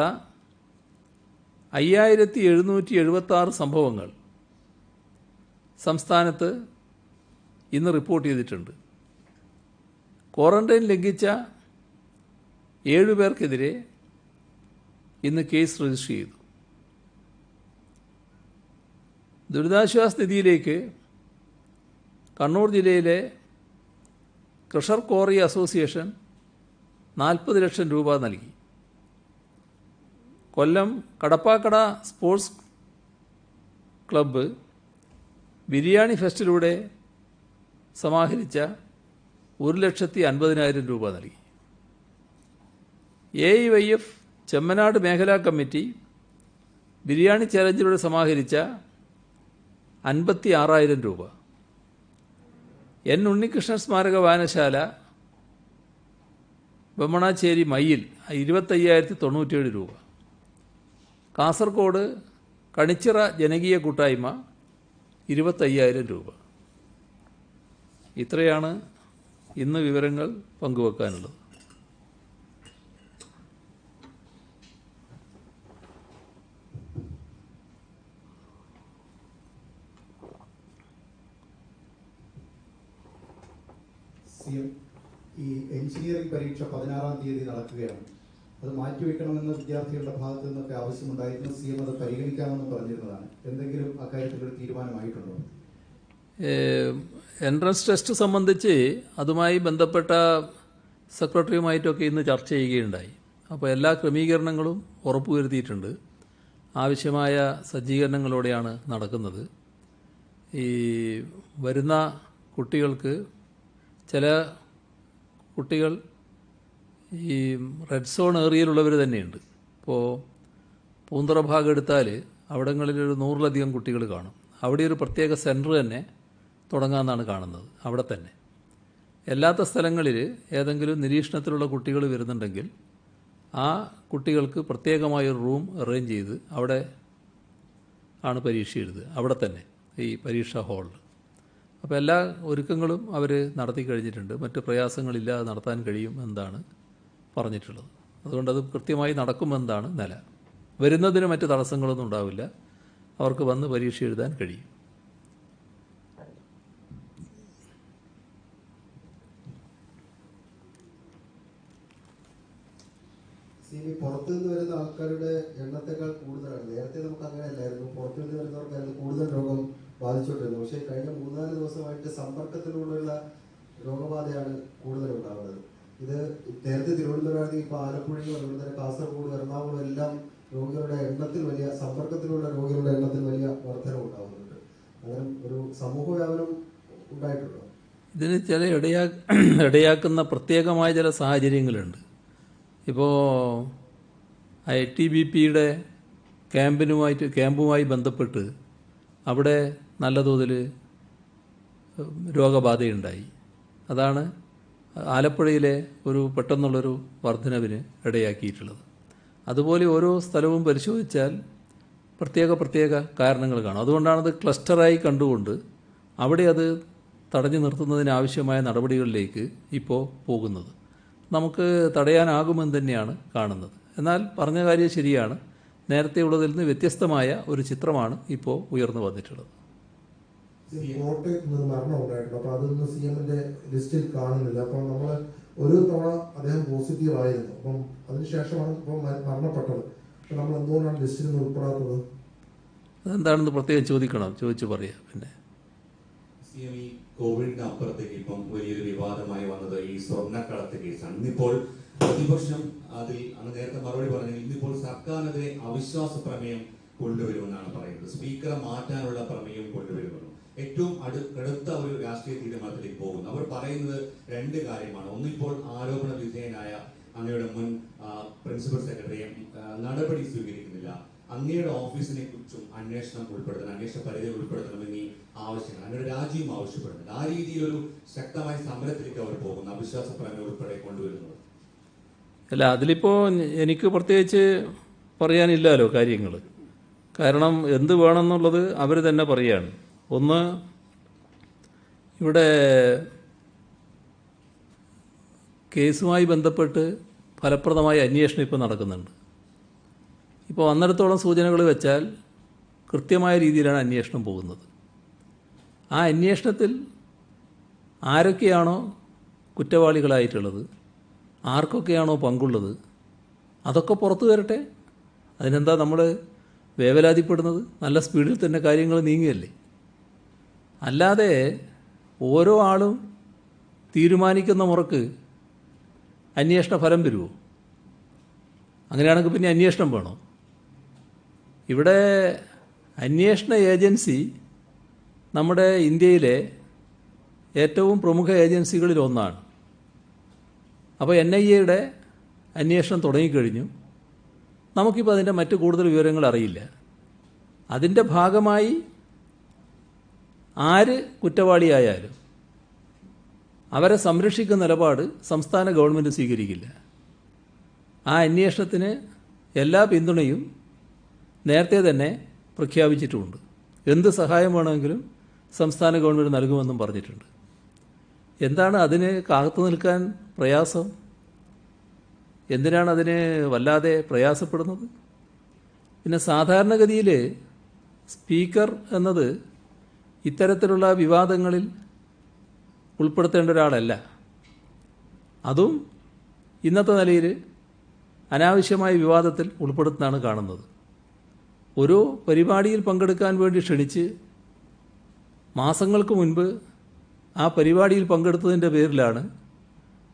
5776 സംഭവങ്ങൾ സംസ്ഥാനത്ത് ഇന്ന് റിപ്പോർട്ട് ചെയ്തിട്ടുണ്ട്. ക്വാറന്റൈൻ ലംഘിച്ച 7 പേർക്കെതിരെ ഇന്ന് കേസ് രജിസ്റ്റർ ചെയ്തു. ദുരിതാശ്വാസ നിധിയിലേക്ക് കണ്ണൂർ ജില്ലയിലെ ക്രഷർ ക്വാറി അസോസിയേഷൻ 40 ലക്ഷം രൂപ നൽകി. കൊല്ലം കടപ്പാക്കട സ്പോർട്സ് ക്ലബ്ബ് ബിരിയാണി ഫെസ്റ്റിലൂടെ സമാഹരിച്ച 1,50,000 രൂപ നൽകി. AIYF ചെമ്മനാട് മേഖലാ കമ്മിറ്റി ബിരിയാണി ചലഞ്ചിലൂടെ സമാഹരിച്ച 56,000 രൂപ. N. ഉണ്ണികൃഷ്ണൻ സ്മാരക വായനശാല ബമ്മണാശ്ശേരി മയ്യിൽ 25,097 രൂപ. കാസർഗോഡ് കണിച്ചിറ ജനകീയ കൂട്ടായ്മ 25,000 രൂപ. ഇത്രയാണ് ഇന്ന് വിവരങ്ങൾ പങ്കുവെക്കാനുള്ളത്. ഈ എഞ്ചിനീയറിംഗ് പരീക്ഷ 16-ാം തീയതി നടക്കുകയാണ്. അത് മാറ്റിവെക്കണമെന്ന് വിദ്യാർത്ഥികളുടെ ഭാഗത്തു നിന്നൊക്കെ ആവശ്യമുണ്ടായിരുന്നു. CM അത് പരിഗണിക്കാമെന്ന് പറഞ്ഞിരുന്നതാണ്. എന്തെങ്കിലും അക്കാര്യത്തിലൊരു തീരുമാനമായിട്ടുണ്ടോ? എൻട്രൻസ് ടെസ്റ്റ് സംബന്ധിച്ച് അതുമായി ബന്ധപ്പെട്ട സെക്രട്ടറിയുമായിട്ടൊക്കെ ഇന്ന് ചർച്ച ചെയ്യുകയുണ്ടായി. അപ്പോൾ എല്ലാ ക്രമീകരണങ്ങളും ഉറപ്പുവരുത്തിയിട്ടുണ്ട്. ആവശ്യമായ സജ്ജീകരണങ്ങളോടെയാണ് നടക്കുന്നത്. ഈ വരുന്ന കുട്ടികൾക്ക് ചില കുട്ടികൾ ഈ റെഡ് സോൺ ഏരിയയിലുള്ളവർ തന്നെയുണ്ട്. ഇപ്പോൾ പൂന്തറ ഭാഗം എടുത്താൽ അവിടങ്ങളിലൊരു 100-ലധികം കുട്ടികൾ കാണും. അവിടെ ഒരു പ്രത്യേക സെൻറ്റർ തന്നെ തുടങ്ങാമെന്നാണ് കാണുന്നത്. അവിടെ തന്നെ അല്ലാത്ത സ്ഥലങ്ങളിൽ ഏതെങ്കിലും നിരീക്ഷണത്തിലുള്ള കുട്ടികൾ വരുന്നുണ്ടെങ്കിൽ ആ കുട്ടികൾക്ക് പ്രത്യേകമായൊരു റൂം അറേഞ്ച് ചെയ്ത് അവിടെ ആണ് പരീക്ഷ എഴുതുക. അവിടെ തന്നെ ഈ പരീക്ഷാ ഹാളിൽ. അപ്പോൾ എല്ലാ ഒരുക്കങ്ങളും അവർ നടത്തി കഴിഞ്ഞിട്ടുണ്ട്. മറ്റ് പ്രയാസങ്ങളില്ലാതെ നടത്താൻ കഴിയും എന്നാണ് പറഞ്ഞിട്ടുള്ളത്. അതുകൊണ്ടത് കൃത്യമായി നടക്കുമെന്നാണ് നില. വരുന്നതിന് മറ്റ് തടസ്സങ്ങളൊന്നും ഉണ്ടാവില്ല. അവർക്ക് വന്ന് പരീക്ഷ എഴുതാൻ കഴിയും. പുറത്തു നിന്ന് വരുന്ന ആൾക്കാരുടെ എണ്ണത്തെക്കാൾ കൂടുതലാണ്. നേരത്തെ നമുക്ക് അങ്ങനെയല്ലായിരുന്നു. പുറത്തു നിന്ന് വരുന്നവർക്കായിരുന്നു കൂടുതൽ രോഗം ബാധിച്ചുകൊണ്ടിരുന്നത്. പക്ഷേ കഴിഞ്ഞ 3-4 ദിവസമായിട്ട് സമ്പർക്കത്തിലൂടെയുള്ള രോഗബാധയാണ് കൂടുതൽ ഉണ്ടാകുന്നത്. ഇത് നേരത്തെ തിരുവനന്തപുരമാണെങ്കിൽ ഇപ്പോൾ ആലപ്പുഴയും അതുപോലെ തന്നെ കാസർഗോഡ്, എറണാകുളം എല്ലാം രോഗികളുടെ എണ്ണത്തിൽ വലിയ സമ്പർക്കത്തിലുള്ള രോഗികളുടെ എണ്ണത്തിൽ വലിയ വർധന ഉണ്ടാകുന്നുണ്ട്. അങ്ങനെ ഒരു സമൂഹ വ്യാപനം ഉണ്ടായിട്ടുണ്ടോ? ഇതിന് ചില ഇടയാക്കുന്ന പ്രത്യേകമായ ചില സാഹചര്യങ്ങളുണ്ട്. ഇപ്പോൾ ITBPയുടെ ക്യാമ്പുമായി ബന്ധപ്പെട്ട് അവിടെ നല്ല തോതിൽ രോഗബാധയുണ്ടായി. അതാണ് ആലപ്പുഴയിലെ ഒരു പെട്ടെന്നുള്ളൊരു വർധനവിന് ഇടയാക്കിയിട്ടുള്ളത്. അതുപോലെ ഓരോ സ്ഥലവും പരിശോധിച്ചാൽ പ്രത്യേക കാരണങ്ങൾ കാണും. അതുകൊണ്ടാണത് ക്ലസ്റ്ററായി കണ്ടുകൊണ്ട് അവിടെ അത് തടഞ്ഞു നിർത്തുന്നതിനാവശ്യമായ നടപടികളിലേക്ക് ഇപ്പോൾ പോകുന്നത്. നമുക്ക് തടയാനാകുമെന്ന് തന്നെയാണ് കാണുന്നത്. എന്നാൽ പറഞ്ഞ കാര്യം ശരിയാണ്. നേരത്തെ ഉള്ളതിൽ നിന്ന് വ്യത്യസ്തമായ ഒരു ചിത്രമാണ് ഇപ്പോൾ ഉയർന്നു വന്നിട്ടുള്ളത്. കോട്ടയത്ത് നിന്ന് മരണം ഉണ്ടായിട്ടുണ്ട്. അപ്പോൾ അതൊന്നും CMന്റെ ലിസ്റ്റിൽ കാണുന്നില്ല. അപ്പം നമ്മൾ ഒരു തവണ അദ്ദേഹം പോസിറ്റീവ് ആയിരുന്നു. അപ്പം അതിനുശേഷമാണ് ഇപ്പോൾ മരണപ്പെട്ടത്. അപ്പം നമ്മൾ എന്തുകൊണ്ടാണ് ലിസ്റ്റിൽ നിന്ന് ഉൾപ്പെടാത്തത്? അതെന്താണെന്ന് പ്രത്യേകം ചോദിച്ചു പറയാം. പിന്നെ CM ഈ കോവിഡിന് അപ്പുറത്തേക്ക് ഇപ്പം വലിയൊരു വിവാദമായി വന്നത് ഈ സ്വർണ്ണക്കടത്ത് കേസാണ്. ഇന്നിപ്പോൾ പ്രതിപക്ഷം അതിൽ അങ്ങ് നേരത്തെ മറുപടി പറഞ്ഞത് ഇന്നിപ്പോൾ സർക്കാരിനെതിരെ അവിശ്വാസ പ്രമേയം കൊണ്ടുവരുമെന്നാണ് പറയുന്നത്. സ്പീക്കറെ മാറ്റാനുള്ള പ്രമേയം കൊണ്ടുവരുമെന്ന് ഏറ്റവും കടുത്ത ഒരു രാഷ്ട്രീയ തീരുമാനത്തിലേക്ക് പോകുന്നു. അവർ പറയുന്നത് രണ്ട് കാര്യമാണ്. ഒന്നിപ്പോൾ ആരോപണ വിധേയനായ അങ്ങയുടെ മുൻ പ്രിൻസിപ്പൽ സെക്രട്ടറിയെ നടപടി സ്വീകരിക്കുന്നില്ല, അങ്ങയുടെ ഓഫീസിനെ കുറിച്ചും അന്വേഷണം ഉൾപ്പെടുത്തണം, അന്വേഷണ പരിധി ഉൾപ്പെടുത്തണമെന്നീ ആവശ്യങ്ങൾ അങ്ങയുടെ രാജ്യവും ആവശ്യപ്പെടുന്നുണ്ട്. ആ രീതിയിലൊരു ശക്തമായ സമരത്തിലേക്ക് അവർ പോകുന്നു, അവിശ്വാസ പ്രമേയം ഉൾപ്പെടെ കൊണ്ടുവരുന്നത്. അല്ല, അതിലിപ്പോൾ എനിക്ക് പ്രത്യേകിച്ച് പറയാനില്ലല്ലോ കാര്യങ്ങൾ. കാരണം എന്ത് വേണമെന്നുള്ളത് അവർ തന്നെ പറയുകയാണ്. ഒന്ന്, ഇവിടെ കേസുമായി ബന്ധപ്പെട്ട് ഫലപ്രദമായ അന്വേഷണം ഇപ്പോൾ നടക്കുന്നുണ്ട്. ഇപ്പോൾ വന്നിടത്തോളം സൂചനകൾ വെച്ചാൽ കൃത്യമായ രീതിയിലാണ് അന്വേഷണം പോകുന്നത്. ആ അന്വേഷണത്തിൽ ആരൊക്കെയാണോ കുറ്റവാളികളായിട്ടുള്ളത്, ആർക്കൊക്കെയാണോ പങ്കുള്ളത്, അതൊക്കെ പുറത്തു വരട്ടെ. അതിനെന്താ നമ്മൾ വേവലാതിപ്പെടുന്നത്? നല്ല സ്പീഡിൽ തന്നെ കാര്യങ്ങൾ നീങ്ങിയല്ലേ. അല്ലാതെ ഓരോ ആളും തീരുമാനിക്കുന്ന മുറക്ക് അന്വേഷണ ഫലം വരുമോ? അങ്ങനെയാണെങ്കിൽ പിന്നെ അന്വേഷണം വേണോ? ഇവിടെ അന്വേഷണ ഏജൻസി നമ്മുടെ ഇന്ത്യയിലെ ഏറ്റവും പ്രമുഖ ഏജൻസികളിൽ ഒന്നാണ്. അപ്പോൾ NIAയുടെ അന്വേഷണം തുടങ്ങിക്കഴിഞ്ഞു. നമുക്കിപ്പോൾ അതിൻ്റെ മറ്റ് കൂടുതൽ വിവരങ്ങൾ അറിയില്ല. അതിൻ്റെ ഭാഗമായി ആര് കുറ്റവാളിയായാലും അവരെ സംരക്ഷിക്കുന്ന നിലപാട് സംസ്ഥാന ഗവൺമെൻറ് സ്വീകരിക്കില്ല. ആ അന്വേഷണത്തിന് എല്ലാ പിന്തുണയും നേരത്തെ തന്നെ പ്രഖ്യാപിച്ചിട്ടുമുണ്ട്. എന്ത് സഹായം വേണമെങ്കിലും സംസ്ഥാന ഗവൺമെൻറ് നൽകുമെന്നും പറഞ്ഞിട്ടുണ്ട്. എന്താണ് അതിന് കാത്തു നിൽക്കാൻ പ്രയാസം? എന്തിനാണ് അതിന് വല്ലാതെ പ്രയാസപ്പെടുന്നത്? പിന്നെ സാധാരണഗതിയിൽ സ്പീക്കർ എന്നത് ഇത്തരത്തിലുള്ള വിവാദങ്ങളിൽ ഉൾപ്പെടുത്തേണ്ട ഒരാളല്ല. അതും ഇന്നത്തെ നിലയിൽ അനാവശ്യമായ വിവാദത്തിൽ ഉൾപ്പെടുത്തുന്നതാണ് കാണുന്നത്. ഒരു പരിപാടിയിൽ പങ്കെടുക്കാൻ വേണ്ടി ക്ഷണിച്ച് മാസങ്ങൾക്ക് മുൻപ് ആ പരിപാടിയിൽ പങ്കെടുത്തതിൻ്റെ പേരിലാണ്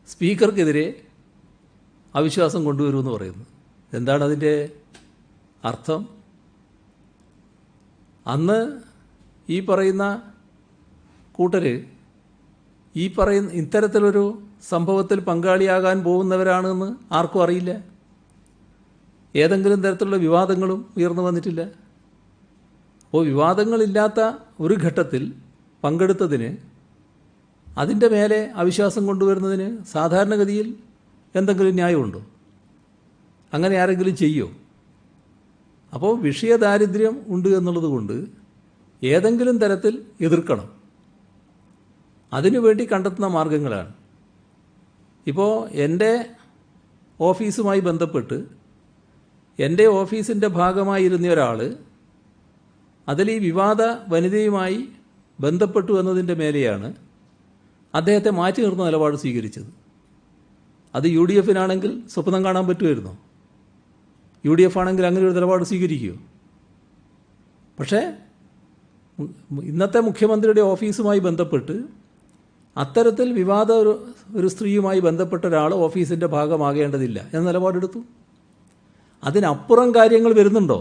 സ്പീക്കർക്കെതിരെ അവിശ്വാസം കൊണ്ടുവരുമെന്ന് പറയുന്നത്. എന്താണ് അതിൻ്റെ അർത്ഥം? അന്ന് ഈ പറയുന്ന കൂട്ടർ ഇത്തരത്തിലൊരു സംഭവത്തിൽ പങ്കാളിയാകാൻ പോകുന്നവരാണെന്ന് ആർക്കും അറിയില്ല. ഏതെങ്കിലും തരത്തിലുള്ള വിവാദങ്ങളും ഉയർന്നു വന്നിട്ടില്ല. അപ്പോൾ വിവാദങ്ങളില്ലാത്ത ഒരു ഘട്ടത്തിൽ പങ്കെടുത്തതിന് അതിൻ്റെ മേലെ അവിശ്വാസം കൊണ്ടുവരുന്നതിന് സാധാരണഗതിയിൽ എന്തെങ്കിലും ന്യായമുണ്ടോ? അങ്ങനെ ആരെങ്കിലും ചെയ്യോ? അപ്പോൾ വിഷയദാരിദ്ര്യം ഉണ്ട് എന്നുള്ളത് കൊണ്ട് ഏതെങ്കിലും തരത്തിൽ എതിർക്കണം. അതിനുവേണ്ടി കണ്ടെത്തുന്ന മാർഗങ്ങളാണ്. ഇപ്പോൾ എൻ്റെ ഓഫീസുമായി ബന്ധപ്പെട്ട് എൻ്റെ ഓഫീസിൻ്റെ ഭാഗമായിരുന്ന ഒരാൾ അതിൽ ഈ വിവാദ വനിതയുമായി ബന്ധപ്പെട്ടു എന്നതിൻ്റെ മേലെയാണ് അദ്ദേഹത്തെ മാറ്റി നിർത്തുന്ന നിലപാട് സ്വീകരിച്ചത്. അത് UDFനാണെങ്കിൽ സ്വപ്നം കാണാൻ പറ്റുമായിരുന്നോ? UDF ആണെങ്കിൽ അങ്ങനെ ഒരു നിലപാട് സ്വീകരിക്കുമോ? പക്ഷേ ഇന്നത്തെ മുഖ്യമന്ത്രിയുടെ ഓഫീസുമായി ബന്ധപ്പെട്ട് അത്തരത്തിൽ വിവാദ ഒരു സ്ത്രീയുമായി ബന്ധപ്പെട്ട ഒരാൾ ഓഫീസിൻ്റെ ഭാഗമാകേണ്ടതില്ല എന്ന നിലപാടെടുത്തു. അതിനപ്പുറം കാര്യങ്ങൾ വരുന്നുണ്ടോ?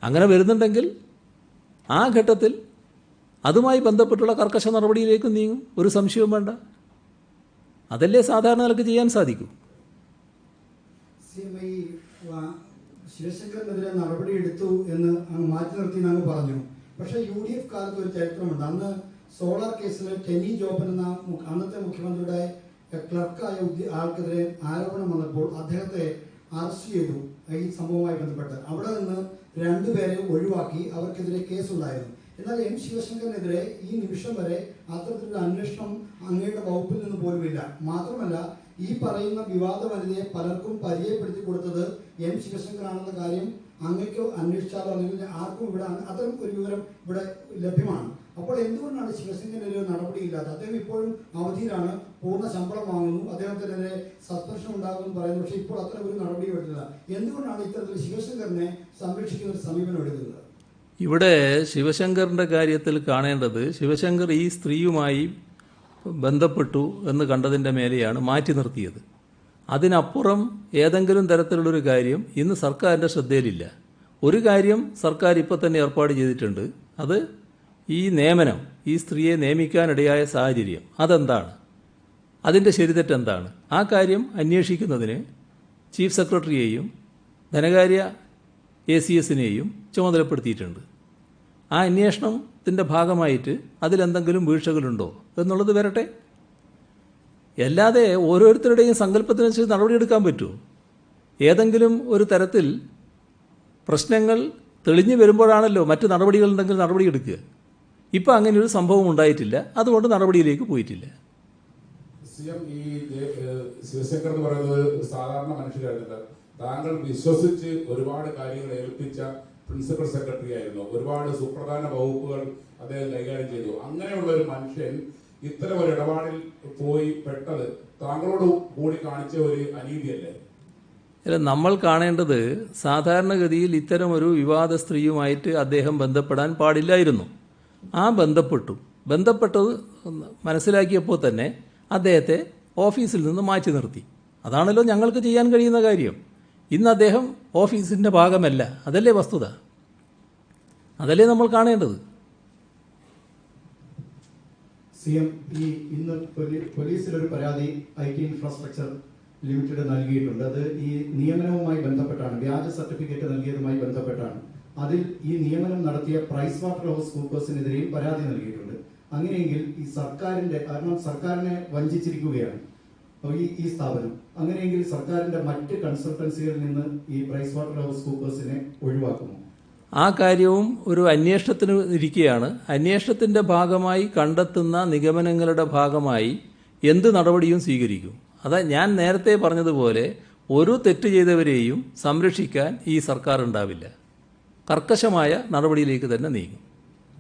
അങ്ങനെ വരുന്നുണ്ടെങ്കിൽ ആ ഘട്ടത്തിൽ അതുമായി ബന്ധപ്പെട്ടുള്ള കർക്കശ നടപടിയിലേക്ക് നീങ്ങും, ഒരു സംശയവും വേണ്ട. അതല്ലേ സാധാരണ നിലക്ക് ചെയ്യാൻ സാധിക്കൂ. CMI ശിവശങ്കറിനെതിരെ നടപടിയെടുത്തു എന്ന് അങ്ങ് മാറ്റി നിർത്തി അങ്ങ് പറഞ്ഞു. പക്ഷേ UDF കാലത്ത് ഒരു ചരിത്രമുണ്ട്. അന്ന് സോളാർ കേസിൽ ടെനി ജോബൻ എന്ന അന്നത്തെ മുഖ്യമന്ത്രിയുടെ ക്ലർക്കായ ആൾക്കെതിരെ ആരോപണം വന്നപ്പോൾ അദ്ദേഹത്തെ അറസ്റ്റ് ചെയ്തു. ഈ സംഭവവുമായി ബന്ധപ്പെട്ട് അവിടെ നിന്ന് 2 പേരെ ഒഴിവാക്കി, അവർക്കെതിരെ കേസുണ്ടായിരുന്നു. എന്നാൽ M. ശിവശങ്കറിനെതിരെ ഈ നിമിഷം വരെ അത്തരത്തിലുള്ള അന്വേഷണം അങ്ങയുടെ വകുപ്പിൽ നിന്ന് പോലുമില്ല. മാത്രമല്ല, ഈ പറയുന്ന വിവാദ വനിതയെ പലർക്കും പരിചയപ്പെടുത്തി കൊടുത്തത് M. ശിവശങ്കറാണെന്ന കാര്യം അങ്ങയ്ക്ക് അന്വേഷിച്ചാലോ അല്ലെങ്കിൽ ആർക്കും ഇവിടെ അത്തരം ഒരു വിവരം ഇവിടെ ലഭ്യമാണ്. അപ്പോൾ എന്തുകൊണ്ടാണ് ശിവശങ്കറിനെതിരെ നടപടിയില്ലാത്തത്? അദ്ദേഹം ഇപ്പോഴും അവധിയിലാണ്, പൂർണ്ണ ശമ്പളം വാങ്ങുന്നു, അദ്ദേഹത്തിനെതിരെ സസ്പെൻഷൻ ഉണ്ടാകുമെന്ന് പറയുന്നു. പക്ഷേ ഇപ്പോൾ അത്തരം ഒരു നടപടിയും എടുത്തില്ല. എന്തുകൊണ്ടാണ് ഇത്തരത്തിൽ ശിവശങ്കറിനെ സംരക്ഷിക്കുന്ന ഒരു സമീപനം എടുക്കുന്നത്? ഇവിടെ ശിവശങ്കറിൻ്റെ കാര്യത്തിൽ കാണേണ്ടത്, ശിവശങ്കർ ഈ സ്ത്രീയുമായി ബന്ധപ്പെട്ടു എന്ന് കണ്ടതിൻ്റെ മേലെയാണ് മാറ്റി നിർത്തിയത്. അതിനപ്പുറം ഏതെങ്കിലും തരത്തിലുള്ളൊരു കാര്യം ഇന്ന് സർക്കാരിൻ്റെ ശ്രദ്ധയിലില്ല. ഒരു കാര്യം സർക്കാർ ഇപ്പോൾ തന്നെ ഏർപ്പാട് ചെയ്തിട്ടുണ്ട്. അത് ഈ നിയമനം, ഈ സ്ത്രീയെ നിയമിക്കാനിടയായ സാഹചര്യം അതെന്താണ്, അതിൻ്റെ ശരിതെറ്റെന്താണ്, ആ കാര്യം അന്വേഷിക്കുന്നതിന് ചീഫ് സെക്രട്ടറിയെയും ധനകാര്യ ACSനെയും ചുമതലപ്പെടുത്തിയിട്ടുണ്ട്. ആ അന്വേഷണത്തിൻ്റെ ഭാഗമായിട്ട് അതിലെന്തെങ്കിലും വീഴ്ചകളുണ്ടോ എന്നുള്ളത് വരട്ടെ. അല്ലാതെ ഓരോരുത്തരുടെയും സങ്കല്പത്തിനനുസരിച്ച് നടപടിയെടുക്കാൻ പറ്റുമോ? ഏതെങ്കിലും ഒരു തരത്തിൽ പ്രശ്നങ്ങൾ തെളിഞ്ഞു വരുമ്പോഴാണല്ലോ മറ്റ് നടപടികളുണ്ടെങ്കിൽ നടപടിയെടുക്കുക. ഇപ്പം അങ്ങനെയൊരു സംഭവം ഉണ്ടായിട്ടില്ല, അതുകൊണ്ട് നടപടിയിലേക്ക് പോയിട്ടില്ല. CM ഈ ശിവശങ്കർ എന്ന് പറയുന്നത് സാധാരണ മനുഷ്യരായിരുന്നില്ല. താങ്കൾ വിശ്വസിച്ച് ഒരുപാട് കാര്യങ്ങൾ ഏൽപ്പിച്ച പ്രിൻസിപ്പൽ സെക്രട്ടറി ആയിരുന്നു. ഒരുപാട് സുപ്രധാന വകുപ്പുകൾ അദ്ദേഹം കൈകാര്യം ചെയ്തു. അങ്ങനെയുള്ള ഒരു മനുഷ്യൻ ഇത്തരം ഒരു ഇടപാടിൽ പോയി പെട്ടത് താങ്കളോട് കൂടി കാണിച്ച ഒരു അനീതിയല്ലേ? അല്ല, നമ്മൾ കാണേണ്ടത് സാധാരണഗതിയിൽ ഇത്തരം ഒരു വിവാദ സ്ത്രീയുമായിട്ട് അദ്ദേഹം ബന്ധപ്പെടാൻ പാടില്ലായിരുന്നു. ആ ബന്ധപ്പെട്ടത് മനസ്സിലാക്കിയപ്പോൾ തന്നെ അദ്ദേഹത്തെ ഓഫീസിൽ നിന്ന് മാറ്റി നിർത്തി. അതാണല്ലോ ഞങ്ങൾക്ക് ചെയ്യാൻ കഴിയുന്ന കാര്യം. ഇന്ന് അദ്ദേഹം ഓഫീസിൻ്റെ ഭാഗമല്ല, അതല്ലേ വസ്തുത, അതല്ലേ നമ്മൾ കാണേണ്ടത്. CM ഇന്ന് പോലീസിലൊരു പരാതി IT ഇൻഫ്രാസ്ട്രക്ചർ ലിമിറ്റഡ് നൽകിയിട്ടുണ്ട്. അത് ഈ നിയമനവുമായി ബന്ധപ്പെട്ടാണ്, വ്യാജ സർട്ടിഫിക്കറ്റ് നൽകിയതുമായി ബന്ധപ്പെട്ടാണ്. അതിൽ ഈ നിയമനം നടത്തിയ പ്രൈസ് വാട്ടർ ഹൗസ് കൂപ്പേഴ്സിനെതിരെയും പരാതി നൽകിയിട്ടുണ്ട്. അങ്ങനെയെങ്കിൽ ഈ സർക്കാരിന്റെ, കാരണം സർക്കാരിനെ വഞ്ചിച്ചിരിക്കുകയാണ് ഈ സ്ഥാപനം, അങ്ങനെയെങ്കിൽ സർക്കാരിന്റെ മറ്റ് കൺസൾട്ടൻസികളിൽ നിന്ന് ഈ പ്രൈസ് വാട്ടർ ഹൗസ് കൂപ്പേഴ്സിനെ ഒഴിവാക്കുമോ? ആ കാര്യവും ഒരു അന്വേഷണത്തിന് ഇരിക്കുകയാണ്. അന്വേഷണത്തിൻ്റെ ഭാഗമായി കണ്ടെത്തുന്ന നിഗമനങ്ങളുടെ ഭാഗമായി എന്ത് നടപടിയും സ്വീകരിക്കും. അതാ ഞാൻ നേരത്തെ പറഞ്ഞതുപോലെ ഒരു തെറ്റ് ചെയ്തവരെയും സംരക്ഷിക്കാൻ ഈ സർക്കാർ ഉണ്ടാവില്ല. കർക്കശമായ നടപടിയിലേക്ക് തന്നെ നീങ്ങും.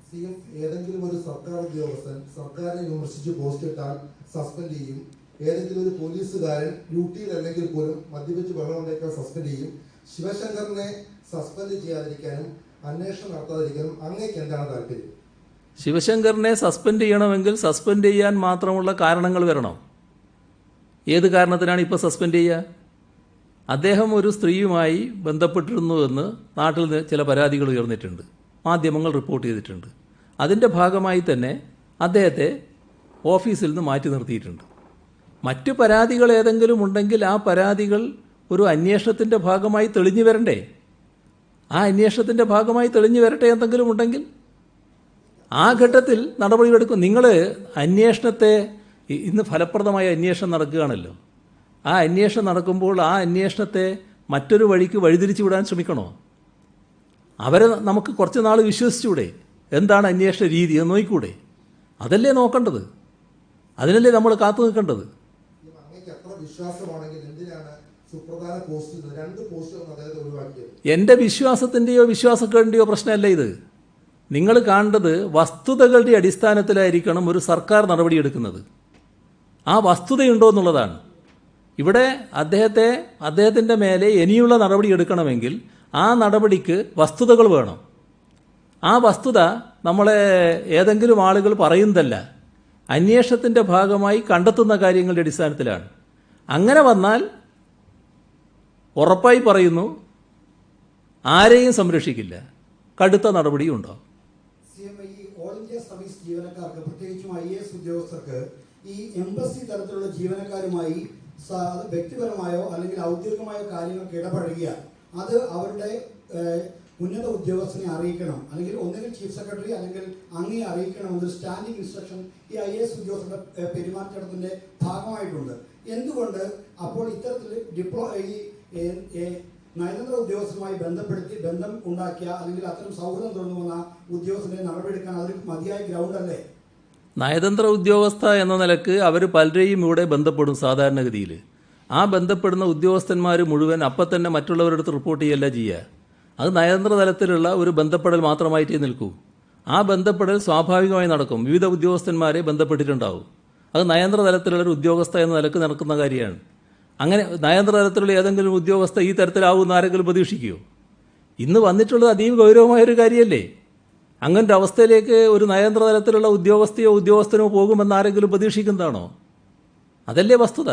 CM ഏതെങ്കിലും ഒരു സർക്കാർ ഉദ്യോഗസ്ഥൻ സർക്കാരിനെ വിമർശിച്ച് പോസ്റ്റ് ഇട്ടാൽ സസ്പെൻഡ് ചെയ്യും. ഏതെങ്കിലും ഒരു പോലീസുകാരൻ ഡ്യൂട്ടിയിൽ അല്ലെങ്കിൽ പോലും മദ്യപിച്ച് ബഹളമുണ്ടാക്കാൻ സസ്പെൻഡ് ചെയ്യും. ശിവശങ്കറിനെ സസ്പെൻഡ് ചെയ്യാതിരിക്കാനും അന്വേഷണം നടത്താതിരിക്കാനും അങ്ങേക്ക് എന്താണ് താല്പര്യം? ശിവശങ്കറിനെ സസ്പെൻഡ് ചെയ്യണമെങ്കിൽ സസ്പെൻഡ് ചെയ്യാൻ മാത്രമുള്ള കാരണങ്ങൾ വരണം. ഏത് കാരണത്തിനാണ് ഇപ്പോൾ സസ്പെൻഡ് ചെയ്യുക? അദ്ദേഹം ഒരു സ്ത്രീയുമായി ബന്ധപ്പെട്ടിരുന്നുവെന്ന് നാട്ടിൽ ചില പരാതികൾ ഉയർന്നിട്ടുണ്ട്, മാധ്യമങ്ങൾ റിപ്പോർട്ട് ചെയ്തിട്ടുണ്ട്. അതിൻ്റെ ഭാഗമായി തന്നെ അദ്ദേഹത്തെ ഓഫീസിൽ നിന്ന് മാറ്റി നിർത്തിയിട്ടുണ്ട്. മറ്റു പരാതികൾ ഏതെങ്കിലും ഉണ്ടെങ്കിൽ ആ പരാതികൾ ഒരു അന്വേഷണത്തിൻ്റെ ഭാഗമായി തെളിഞ്ഞു വരണ്ടേ? ആ അന്വേഷണത്തിൻ്റെ ഭാഗമായി തെളിഞ്ഞു വരട്ടെ എന്തെങ്കിലും ഉണ്ടെങ്കിൽ ആ ഘട്ടത്തിൽ നടപടികളെടുക്കും. നിങ്ങൾ അന്വേഷണത്തെ, ഇന്ന് ഫലപ്രദമായ അന്വേഷണം നടക്കുകയാണല്ലോ, ആ അന്വേഷണം നടക്കുമ്പോൾ ആ അന്വേഷണത്തെ മറ്റൊരു വഴിക്ക് വഴിതിരിച്ചു വിടാൻ ശ്രമിക്കണോ? അവരെ നമുക്ക് കുറച്ച് നാൾ വിശ്വസിച്ചൂടെ? എന്താണ് അന്വേഷണ രീതി എന്ന് നോക്കിക്കൂടെ? അതല്ലേ നോക്കേണ്ടത്, അതിനല്ലേ നമ്മൾ കാത്തു നിൽക്കേണ്ടത്. അങ്ങേക്ക് എത്ര വിശ്വാസമാണെങ്കിൽ എന്തിനാണ് സുപ്രധാന പോസ്റ്റിൽ 2 പോസ്റ്റുകൾ അദ്ദേഹത്തെ ഒഴിവാക്കിയത്? എൻ്റെ വിശ്വാസത്തിൻ്റെയോ വിശ്വാസക്കേടിൻ്റെയോ പ്രശ്നമല്ല ഇത്. നിങ്ങൾ കാണേണ്ടത് വസ്തുതകളുടെ അടിസ്ഥാനത്തിലായിരിക്കണം ഒരു സർക്കാർ നടപടിയെടുക്കുന്നത്. ആ വസ്തുതയുണ്ടോ എന്നുള്ളതാണ്. ഇവിടെ അദ്ദേഹത്തിൻ്റെ മേലെ ഇനിയുള്ള നടപടി എടുക്കണമെങ്കിൽ ആ നടപടിക്ക് വസ്തുതകൾ വേണം. ആ വസ്തുത നമ്മളെ ഏതെങ്കിലും ആളുകൾ പറയുന്നതല്ല, അന്വേഷണത്തിൻ്റെ ഭാഗമായി കണ്ടെത്തുന്ന കാര്യങ്ങളുടെ അടിസ്ഥാനത്തിലാണ്. അങ്ങനെ വന്നാൽ ഉറപ്പായി പറയുന്നു, ആരെയും സംരക്ഷിക്കില്ല, കടുത്ത നടപടിയും ഉണ്ടാവും. CM ഈ ഓൾ ഇന്ത്യ സർവീസ് ജീവനക്കാർക്ക്, പ്രത്യേകിച്ചും IAS ഉദ്യോഗസ്ഥർക്ക് ഈ എംബസി തലത്തിലുള്ള ജീവനക്കാരുമായി വ്യക്തിപരമായോ അല്ലെങ്കിൽ ഔദ്യോഗികമായോ കാര്യങ്ങൾക്ക് ഇടപഴകിയ അത് അവരുടെ ഉന്നത ഉദ്യോഗസ്ഥനെ അറിയിക്കണം, അല്ലെങ്കിൽ ഒന്നുകിൽ ചീഫ് സെക്രട്ടറി അല്ലെങ്കിൽ അങ്ങേ അറിയിക്കണം എന്നൊരു സ്റ്റാൻഡിംഗ് ഇൻസ്ട്രക്ഷൻ ഈ IAS ഉദ്യോഗസ്ഥരുടെ പെരുമാറ്റത്തിന്റെ ഭാഗമായിട്ടുണ്ട്. എന്തുകൊണ്ട് അപ്പോൾ ഇത്തരത്തിൽ ഈ നയതന്ത്ര ഉദ്യോഗസ്ഥരുമായി ബന്ധം ഉണ്ടാക്കിയ അല്ലെങ്കിൽ അത്തരം സൗഹൃദം തുടർന്നു വന്ന ഉദ്യോഗസ്ഥരെ നടപടിയെടുക്കാൻ അതൊരു മതിയായ ഗ്രൗണ്ട് അല്ലേ? നയതന്ത്ര ഉദ്യോഗസ്ഥ എന്ന നിലക്ക് അവർ പലരെയും ഇവിടെ ബന്ധപ്പെടും സാധാരണഗതിയിൽ. ആ ബന്ധപ്പെടുന്ന ഉദ്യോഗസ്ഥന്മാർ മുഴുവൻ അപ്പം തന്നെ മറ്റുള്ളവരുടെ അടുത്ത് റിപ്പോർട്ട് ചെയ്യല്ല ചെയ്യുക. അത് നയതന്ത്ര തലത്തിലുള്ള ഒരു ബന്ധപ്പെടൽ മാത്രമായിട്ടേ നിൽക്കൂ. ആ ബന്ധപ്പെടൽ സ്വാഭാവികമായി നടക്കും. വിവിധ ഉദ്യോഗസ്ഥന്മാരെ ബന്ധപ്പെട്ടിട്ടുണ്ടാവും. അത് നയതന്ത്ര തലത്തിലുള്ളൊരു ഉദ്യോഗസ്ഥ എന്ന നിലക്ക് നടക്കുന്ന കാര്യമാണ്. അങ്ങനെ നയതന്ത്ര തലത്തിലുള്ള ഏതെങ്കിലും ഉദ്യോഗസ്ഥ ഈ തരത്തിലാവുമെന്ന് ആരെങ്കിലും പ്രതീക്ഷിക്കുമോ? ഇന്ന് വന്നിട്ടുള്ളത് അതീവ ഗൗരവമായൊരു കാര്യമല്ലേ? അങ്ങനൊരു അവസ്ഥയിലേക്ക് ഒരു നയതന്ത്ര തലത്തിലുള്ള ഉദ്യോഗസ്ഥയോ ഉദ്യോഗസ്ഥനോ പോകുമെന്ന് ആരെങ്കിലും പ്രതീക്ഷിക്കുന്നതാണോ? അതല്ലേ വസ്തുത.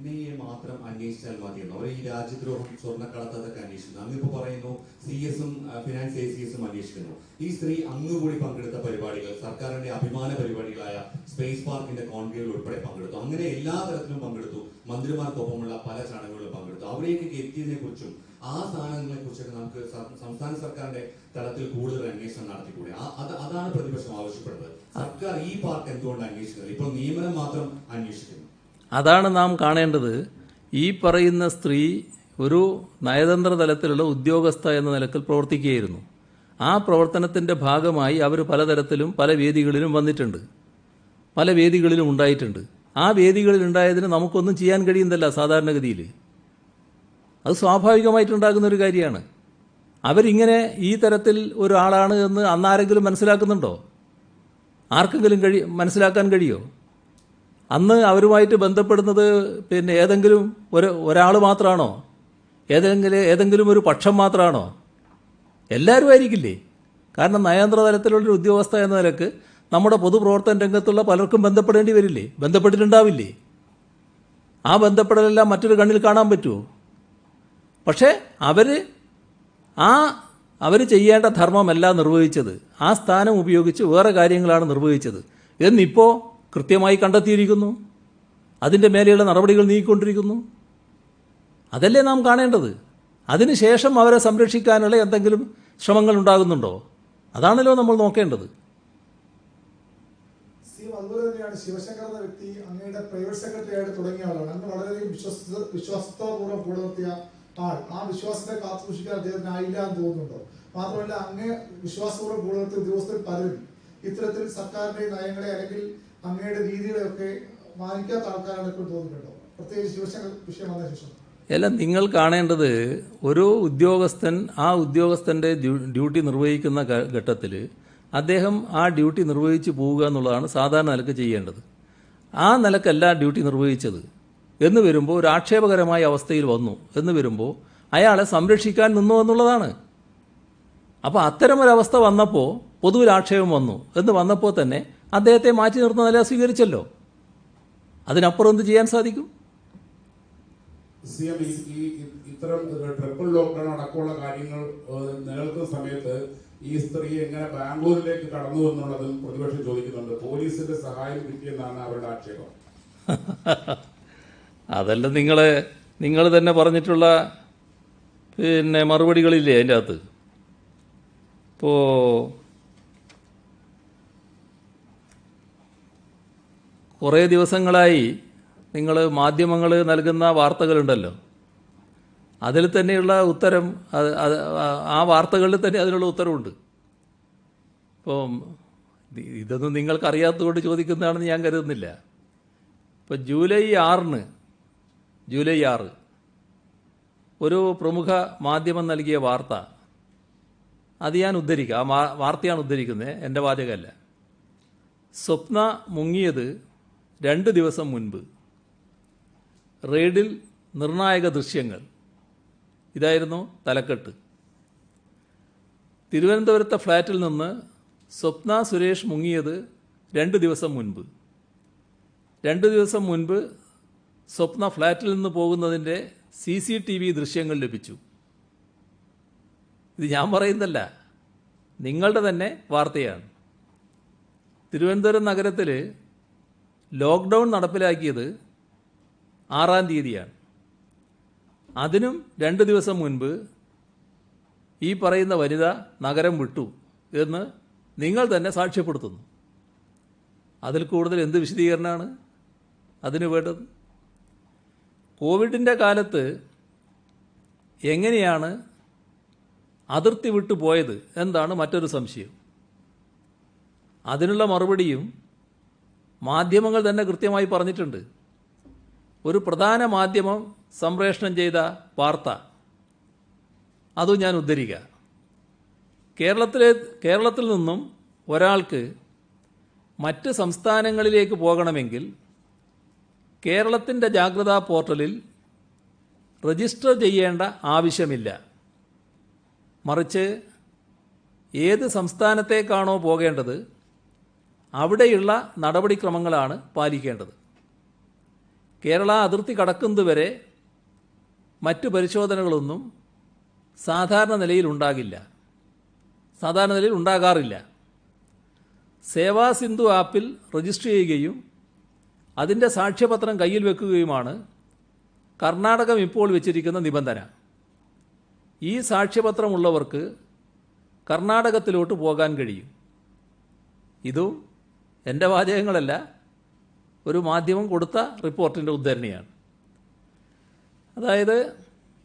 NIA മാത്രം അന്വേഷിച്ചാൽ മതിയെന്നോ? അവർ ഈ രാജ്യദ്രോഹം, സ്വർണ്ണക്കടത്തൊക്കെ അന്വേഷിക്കുന്നു. അങ്ങിപ്പോ പറയുന്നു CS-ഉം ഫിനാൻസ് ACS-ഉം അന്വേഷിക്കുന്നു. ഈ സ്ത്രീ അങ്ങുകൂടി പങ്കെടുത്ത പരിപാടികൾ, സർക്കാരിന്റെ അഭിമാന പരിപാടികളായ സ്പേസ് പാർക്കിന്റെ കോൺക്ലേവിൽ ഉൾപ്പെടെ പങ്കെടുത്തു. അങ്ങനെ എല്ലാ തരത്തിലും പങ്കെടുത്തു. മന്ത്രിമാർക്കൊപ്പമുള്ള പല ചടങ്ങുകളിലും പങ്കെടുത്തു. അവിടേക്കൊക്കെ എത്തിയതിനെ കുറിച്ചും ആ സ്ഥാനങ്ങളെ കുറിച്ചൊക്കെ നമുക്ക് സംസ്ഥാന സർക്കാരിന്റെ തലത്തിൽ കൂടുതൽ അന്വേഷണം നടത്തിക്കൂടെ? അതാണ് പ്രതിപക്ഷം ആവശ്യപ്പെടുന്നത്. സർക്കാർ ഈ പാർട്ട് എന്തുകൊണ്ട് അന്വേഷിക്കുന്നത്? ഇപ്പോൾ നിയമനം മാത്രം അന്വേഷിക്കുന്നു. അതാണ് നാം കാണേണ്ടത്. ഈ പറയുന്ന സ്ത്രീ ഒരു നയതന്ത്ര തലത്തിലുള്ള ഉദ്യോഗസ്ഥ എന്ന നിലക്കിൽ പ്രവർത്തിക്കുകയായിരുന്നു. ആ പ്രവർത്തനത്തിൻ്റെ ഭാഗമായി അവർ പലതരത്തിലും പല വേദികളിലും വന്നിട്ടുണ്ട്, പല വേദികളിലും ഉണ്ടായിട്ടുണ്ട്. ആ വേദികളിൽ ഉണ്ടായതിന് നമുക്കൊന്നും ചെയ്യാൻ കഴിയുന്നില്ല സാധാരണഗതിയിൽ. അത് സ്വാഭാവികമായിട്ടുണ്ടാകുന്ന ഒരു കാര്യമാണ്. അവരിങ്ങനെ ഈ തരത്തിൽ ഒരാളാണ് എന്ന് അന്നാരെങ്കിലും മനസ്സിലാക്കുന്നുണ്ടോ? ആർക്കെങ്കിലും മനസ്സിലാക്കാൻ കഴിയോ? അന്ന് അവരുമായിട്ട് ബന്ധപ്പെടുന്നത് ഏതെങ്കിലും ഒരാൾ മാത്രമാണോ? ഏതെങ്കിലും ഒരു പക്ഷം മാത്രമാണോ? എല്ലാവരും ആയിരിക്കില്ലേ? കാരണം നയതന്ത്ര തലത്തിലുള്ളൊരു ഉദ്യോഗസ്ഥ എന്ന നിലക്ക് നമ്മുടെ പൊതുപ്രവർത്തന രംഗത്തുള്ള പലർക്കും ബന്ധപ്പെടേണ്ടി വരില്ലേ? ബന്ധപ്പെട്ടിട്ടുണ്ടാവില്ലേ? ആ ബന്ധപ്പെടലെല്ലാം മറ്റൊരു കണ്ണിൽ കാണാൻ പറ്റുമോ? പക്ഷേ അവർ ചെയ്യേണ്ട ധർമ്മമല്ല നിർവഹിച്ചത്. ആ സ്ഥാനം ഉപയോഗിച്ച് വേറെ കാര്യങ്ങളാണ് നിർവഹിച്ചത് എന്നിപ്പോൾ കൃത്യമായി കണ്ടെത്തിയിരിക്കുന്നു. അതിൻ്റെ മേലെയുള്ള നടപടികൾ നീക്കിക്കൊണ്ടിരിക്കുന്നു. അതല്ലേ നാം കാണേണ്ടത്. അതിനുശേഷം അവരെ സംരക്ഷിക്കാനുള്ള എന്തെങ്കിലും ശ്രമങ്ങൾ ഉണ്ടാകുന്നുണ്ടോ? അതാണല്ലോ നമ്മൾ നോക്കേണ്ടത്. അതുപോലെ തന്നെയാണ് ശിവശങ്കർ എന്ന വ്യക്തി അങ്ങയുടെ പ്രൈവറ്റ് സെക്രട്ടറി ആയിട്ട് തുടങ്ങിയ ആളാണ്. അങ്ങ് വളരെയധികം വിശ്വാസത്തോടുകൂടെ കൂടെ നിർത്തിയ ആൾ. ആ വിശ്വാസത്തെ കാത്തുസൂക്ഷിക്കാൻ അദ്ദേഹത്തിന് ആയില്ല എന്ന് തോന്നുന്നുണ്ടോ? മാത്രമല്ല, അങ്ങേ വിശ്വാസത്തോടെ കൂടെ നിർത്തിയ ഉദ്യോഗസ്ഥർ പലരും ഇത്തരത്തിൽ സർക്കാരിന്റെ നയങ്ങളെ അല്ലെങ്കിൽ അങ്ങയുടെ രീതികളെയൊക്കെ മാനിക്കാത്ത ആൾക്കാരാണ് ഇപ്പോൾ തോന്നിയിട്ടുണ്ടോ? പ്രത്യേകിച്ച് ശിവശങ്കർ വിഷയം വന്ന ശേഷം. അല്ല, നിങ്ങൾ കാണേണ്ടത് ഒരു ഉദ്യോഗസ്ഥൻ ആ ഉദ്യോഗസ്ഥൻ്റെ ഡ്യൂട്ടി നിർവഹിക്കുന്ന ഘട്ടത്തിൽ അദ്ദേഹം ആ ഡ്യൂട്ടി നിർവഹിച്ച് പോവുക എന്നുള്ളതാണ് സാധാരണ നിലക്ക് ചെയ്യേണ്ടത്. ആ നിലക്കല്ല ഡ്യൂട്ടി നിർവഹിച്ചത് എന്ന് വരുമ്പോൾ ഒരു ആക്ഷേപകരമായ അവസ്ഥയിൽ വന്നു എന്ന് വരുമ്പോൾ അയാളെ സംരക്ഷിക്കാൻ നിന്നു എന്നുള്ളതാണ്. അപ്പോൾ അത്തരമൊരവസ്ഥ വന്നപ്പോൾ പൊതുവിൽ ആക്ഷേപം വന്നു എന്ന് വന്നപ്പോൾ തന്നെ അദ്ദേഹത്തെ മാറ്റി നിർത്തുന്ന നില സ്വീകരിച്ചല്ലോ. അതിനപ്പുറം എന്ത് ചെയ്യാൻ സാധിക്കും? CM ഇത്തരം ട്രിപ്പിൾ ലോക്ക്ഡൌൺ അടക്കമുള്ള കാര്യങ്ങൾ നിലനിൽക്കുന്ന സമയത്ത് ഈ സ്ത്രീ എങ്ങനെ ബാംഗ്ലൂരിലേക്ക് കടന്നു എന്നുള്ളതും പ്രതിപക്ഷം ചോദിക്കുന്നുണ്ട്. പോലീസിന്റെ സഹായം കിട്ടിയെന്നാണ് അവരുടെ ആക്ഷേപം. അതല്ല നിങ്ങൾ തന്നെ പറഞ്ഞിട്ടുള്ള മറുപടികളില്ലേ അതിൻ്റെ അകത്ത്? ഇപ്പോൾ കുറേ ദിവസങ്ങളായി നിങ്ങൾ മാധ്യമങ്ങൾ നൽകുന്ന വാർത്തകളുണ്ടല്ലോ, അതിൽ തന്നെയുള്ള ഉത്തരം, ആ വാർത്തകളിൽ തന്നെ അതിനുള്ള ഉത്തരവുണ്ട്. ഇപ്പം ഇതൊന്നും നിങ്ങൾക്കറിയാത്തതുകൊണ്ട് ചോദിക്കുന്നതാണെന്ന് ഞാൻ കരുതുന്നില്ല. ഇപ്പം ജൂലൈ 6 ഒരു പ്രമുഖ മാധ്യമം നൽകിയ വാർത്ത, അത് ഞാൻ ഉദ്ധരിക്കാം. ആ വാർത്തയാണ് ഉദ്ധരിക്കുന്നത്, എൻ്റെ വാചകമല്ല. സ്വപ്ന മുങ്ങിയത് 2 ദിവസം മുൻപ്. റെയ്ഡിൽ നിർണായക ദൃശ്യങ്ങൾ. ഇതായിരുന്നു തലക്കെട്ട്. തിരുവനന്തപുരത്തെ ഫ്ലാറ്റിൽ നിന്ന് സ്വപ്ന സുരേഷ് മുങ്ങിയത് 2 ദിവസം മുൻപ്. 2 ദിവസം മുൻപ് സ്വപ്ന ഫ്ലാറ്റിൽ നിന്ന് പോകുന്നതിൻ്റെ CCTV ദൃശ്യങ്ങൾ ലഭിച്ചു. ഇത് ഞാൻ പറയുന്നതല്ല, നിങ്ങളുടെ തന്നെ വാർത്തയാണ്. തിരുവനന്തപുരം നഗരത്തിൽ ലോക്ക്ഡൗൺ നടപ്പിലാക്കിയത് 6-ാം തീയതിയാണ്. അതിനും 2 ദിവസം മുൻപ് ഈ പറയുന്ന വനിത നഗരം വിട്ടു എന്ന് നിങ്ങൾ തന്നെ സാക്ഷ്യപ്പെടുത്തുന്നു. അതിൽ കൂടുതൽ എന്ത് വിശദീകരണമാണ് അതിന് വേണ്ടത്? കോവിഡിൻ്റെ കാലത്ത് എങ്ങനെയാണ് അതിർത്തി വിട്ടു പോയത് എന്താണ് മറ്റൊരു സംശയം. അതിനുള്ള മറുപടിയും മാധ്യമങ്ങൾ തന്നെ കൃത്യമായി പറഞ്ഞിട്ടുണ്ട്. ഒരു പ്രധാന മാധ്യമം സംപ്രേഷണം ചെയ്ത വാർത്ത, അതും ഞാൻ ഉദ്ധരിക്കുക. കേരളത്തിൽ നിന്നും ഒരാൾക്ക് മറ്റ് സംസ്ഥാനങ്ങളിലേക്ക് പോകണമെങ്കിൽ കേരളത്തിൻ്റെ ജാഗ്രതാ പോർട്ടലിൽ രജിസ്റ്റർ ചെയ്യേണ്ട ആവശ്യമില്ല. മറിച്ച് ഏത് സംസ്ഥാനത്തേക്കാണോ പോകേണ്ടത് അവിടെയുള്ള നടപടിക്രമങ്ങളാണ് പാലിക്കേണ്ടത്. കേരള അതിർത്തി കടക്കുന്നതുവരെ മറ്റു പരിശോധനകളൊന്നും സാധാരണ നിലയിൽ ഉണ്ടാകാറില്ല. സേവാ സിന്ധു ആപ്പിൽ രജിസ്റ്റർ ചെയ്യുകയും അതിൻ്റെ സാക്ഷ്യപത്രം കയ്യിൽ വെക്കുകയുമാണ് കർണാടകം ഇപ്പോൾ വെച്ചിരിക്കുന്ന നിബന്ധന. ഈ സാക്ഷ്യപത്രമുള്ളവർക്ക് കർണാടകത്തിലോട്ട് പോകാൻ കഴിയും. ഇതും എൻ്റെ വാചകങ്ങളല്ല, ഒരു മാധ്യമം കൊടുത്ത റിപ്പോർട്ടിൻ്റെ ഉദ്ധരണിയാണ്. അതായത്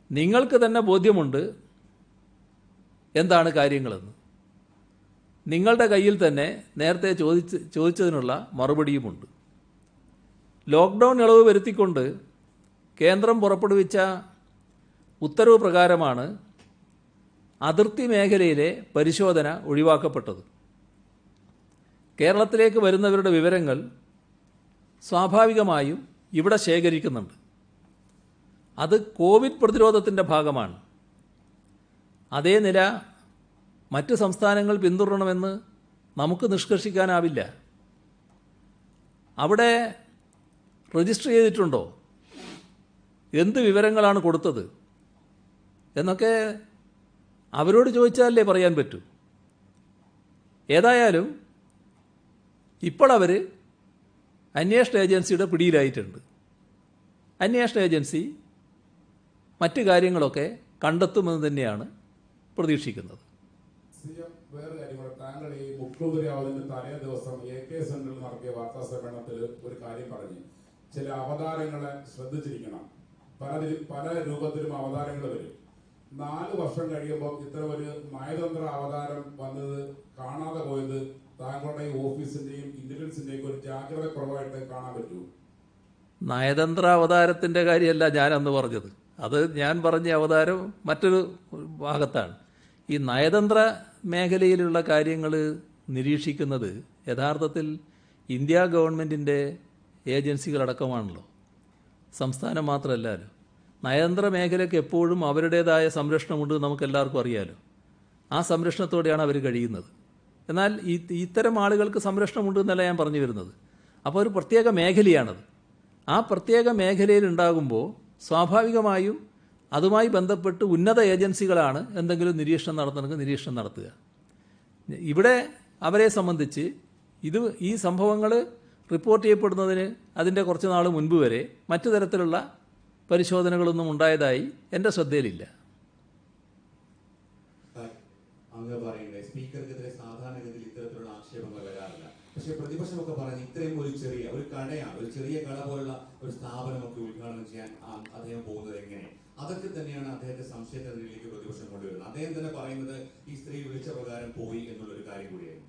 നിങ്ങൾക്ക് തന്നെ ബോധ്യമുണ്ട് എന്താണ് കാര്യങ്ങളെന്ന്. നിങ്ങളുടെ കയ്യിൽ തന്നെ നേരത്തെ ചോദിച്ചതിനുള്ള മറുപടിയുമുണ്ട്. ലോക്ക്ഡൗൺ ഇളവ് വരുത്തിക്കൊണ്ട് കേന്ദ്രം പുറപ്പെടുവിച്ച ഉത്തരവ് പ്രകാരമാണ് അതിർത്തി മേഖലയിലെ പരിശോധന ഒഴിവാക്കപ്പെട്ടത്. കേരളത്തിലേക്ക് വരുന്നവരുടെ വിവരങ്ങൾ സ്വാഭാവികമായും ഇവിടെ ശേഖരിക്കുന്നുണ്ട്. അത് കോവിഡ് പ്രതിരോധത്തിൻ്റെ ഭാഗമാണ്. അതേ നില മറ്റ് സംസ്ഥാനങ്ങൾ പിന്തുടരണമെന്ന് നമുക്ക് നിഷ്കർഷിക്കാനാവില്ല. അവിടെ രജിസ്റ്റർ ചെയ്തിട്ടുണ്ടോ, എന്ത് വിവരങ്ങളാണ് കൊടുത്തത് എന്നൊക്കെ അവരോട് ചോദിച്ചാലേ പറയാൻ പറ്റൂ. ഏതായാലും ഇപ്പോൾ അവർ അന്വേഷണ ഏജൻസിയുടെ പിടിയിലായിട്ടുണ്ട്. അന്വേഷണ ഏജൻസി മറ്റു കാര്യങ്ങളൊക്കെ കണ്ടെത്തുമെന്ന് തന്നെയാണ് പ്രതീക്ഷിക്കുന്നത്. വേറെ കാര്യങ്ങൾ, താങ്കൾ ഈ മുഖ്യമന്ത്രിയാവുന്നതിന് തലേ ദിവസം AK സെന്ററിൽ നടത്തിയ വാർത്താ സമ്മേളനത്തിൽ ഒരു കാര്യം പറഞ്ഞു. ചില അവതാരങ്ങളെ ശ്രദ്ധിച്ചിരിക്കണം, പല രൂപത്തിലും അവതാരങ്ങൾ വരും. 4 വർഷം കഴിയുമ്പോൾ ഇത്തരം ഒരു നയതന്ത്ര അവതാരം വന്നത് കാണാതെ പോയത് താങ്കളുടെ ഓഫീസിന്റെയും ഇന്റലിജൻസിന്റെയും ഒരു ജാഗ്രത കുറവായിട്ട് കാണാൻ പറ്റുമോ? നയതന്ത്ര അവതാരത്തിൻ്റെ കാര്യമല്ല ഞാനന്ന് പറഞ്ഞത്. അത് ഞാൻ പറഞ്ഞ അവതാരം മറ്റൊരു ഭാഗത്താണ്. ഈ നയതന്ത്ര മേഖലയിലുള്ള കാര്യങ്ങൾ നിരീക്ഷിക്കുന്നത് യഥാർത്ഥത്തിൽ ഇന്ത്യ ഗവൺമെൻറ്റിൻ്റെ ഏജൻസികളടക്കമാണല്ലോ, സംസ്ഥാനം മാത്രമല്ലല്ലോ. നയതന്ത്ര മേഖലയ്ക്ക് എപ്പോഴും അവരുടേതായ സംരക്ഷണമുണ്ട്, നമുക്കെല്ലാവർക്കും അറിയാലോ. ആ സംരക്ഷണത്തോടെയാണ് അവർ കഴിയുന്നത്. എന്നാൽ ഇത്തരം ആളുകൾക്ക് സംരക്ഷണമുണ്ട് എന്നല്ല ഞാൻ പറഞ്ഞു വരുന്നത്. അപ്പോൾ ഒരു പ്രത്യേക മേഖലയാണത്. ആ പ്രത്യേക മേഖലയിൽ ഉണ്ടാകുമ്പോൾ സ്വാഭാവികമായും അതുമായി ബന്ധപ്പെട്ട് ഉന്നത ഏജൻസികളാണ് എന്തെങ്കിലും നിരീക്ഷണം നടത്തണമെങ്കിൽ നിരീക്ഷണം നടത്തുക. ഇവിടെ അവരെ സംബന്ധിച്ച് ഈ സംഭവങ്ങൾ റിപ്പോർട്ട് ചെയ്യപ്പെടുന്നതിന് അതിൻ്റെ കുറച്ച് നാൾ മുൻപ് വരെ മറ്റു തരത്തിലുള്ള പരിശോധനകളൊന്നും ഉണ്ടായതായി എൻ്റെ ശ്രദ്ധയിലില്ല. അങ്ങ് പറയുന്നത് സ്പീക്കർക്കെതിരെ സാധാരണഗതിയിൽ ഇത്തരത്തിലുള്ള ആക്ഷേപങ്ങൾ വരാറില്ല. പക്ഷേ പ്രതിപക്ഷമൊക്കെ പറഞ്ഞ് ഇത്രയും ഒരു കടയാണ്, ഒരു ചെറിയ കട പോലുള്ള ഒരു സ്ഥാപനമൊക്കെ ഉദ്ഘാടനം ചെയ്യാൻ അദ്ദേഹം പോകുന്നത് എങ്ങനെ? അതൊക്കെ തന്നെയാണ് അദ്ദേഹത്തെ സംശയത്തിലേക്ക് പ്രതിപക്ഷം കൊണ്ടുവരുന്നത്. അദ്ദേഹം തന്നെ പറയുന്നത് ഈ സ്ത്രീ വിളിച്ച പ്രകാരം പോയി എന്നുള്ളൊരു കാര്യം കൂടിയായിരുന്നു.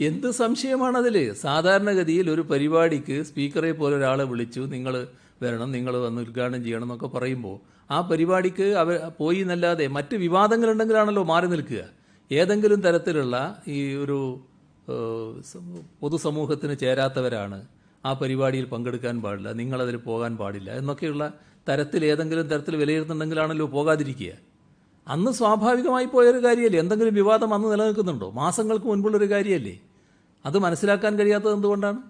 എന്ത് സംശയമാണതിൽ? സാധാരണഗതിയിൽ ഒരു പരിപാടിക്ക് സ്പീക്കറെ പോലെ ഒരാളെ വിളിച്ചു, നിങ്ങൾ വരണം, നിങ്ങൾ വന്ന് ഉദ്ഘാടനം ചെയ്യണം എന്നൊക്കെ പറയുമ്പോൾ ആ പരിപാടിക്ക് പോയി എന്നല്ലാതെ മറ്റ് വിവാദങ്ങളുണ്ടെങ്കിലാണല്ലോ മാറി നിൽക്കുക. ഏതെങ്കിലും തരത്തിലുള്ള ഈ ഒരു പൊതുസമൂഹത്തിന് ചേരാത്തവരാണ് ആ പരിപാടിയിൽ പങ്കെടുക്കാൻ പാടില്ല, നിങ്ങളതിൽ പോകാൻ പാടില്ല എന്നൊക്കെയുള്ള തരത്തിൽ ഏതെങ്കിലും തരത്തിൽ വിലയിരുത്തുന്നുണ്ടെങ്കിലാണല്ലോ പോകാതിരിക്കുക. അന്ന് സ്വാഭാവികമായി പോയൊരു കാര്യമല്ലേ? എന്തെങ്കിലും വിവാദം അന്ന് നിലനിൽക്കുന്നുണ്ടോ? മാസങ്ങൾക്ക് മുൻപുള്ളൊരു കാര്യമല്ലേ? അത് മനസ്സിലാക്കാൻ കഴിയാത്തത് എന്തുകൊണ്ടാണ്?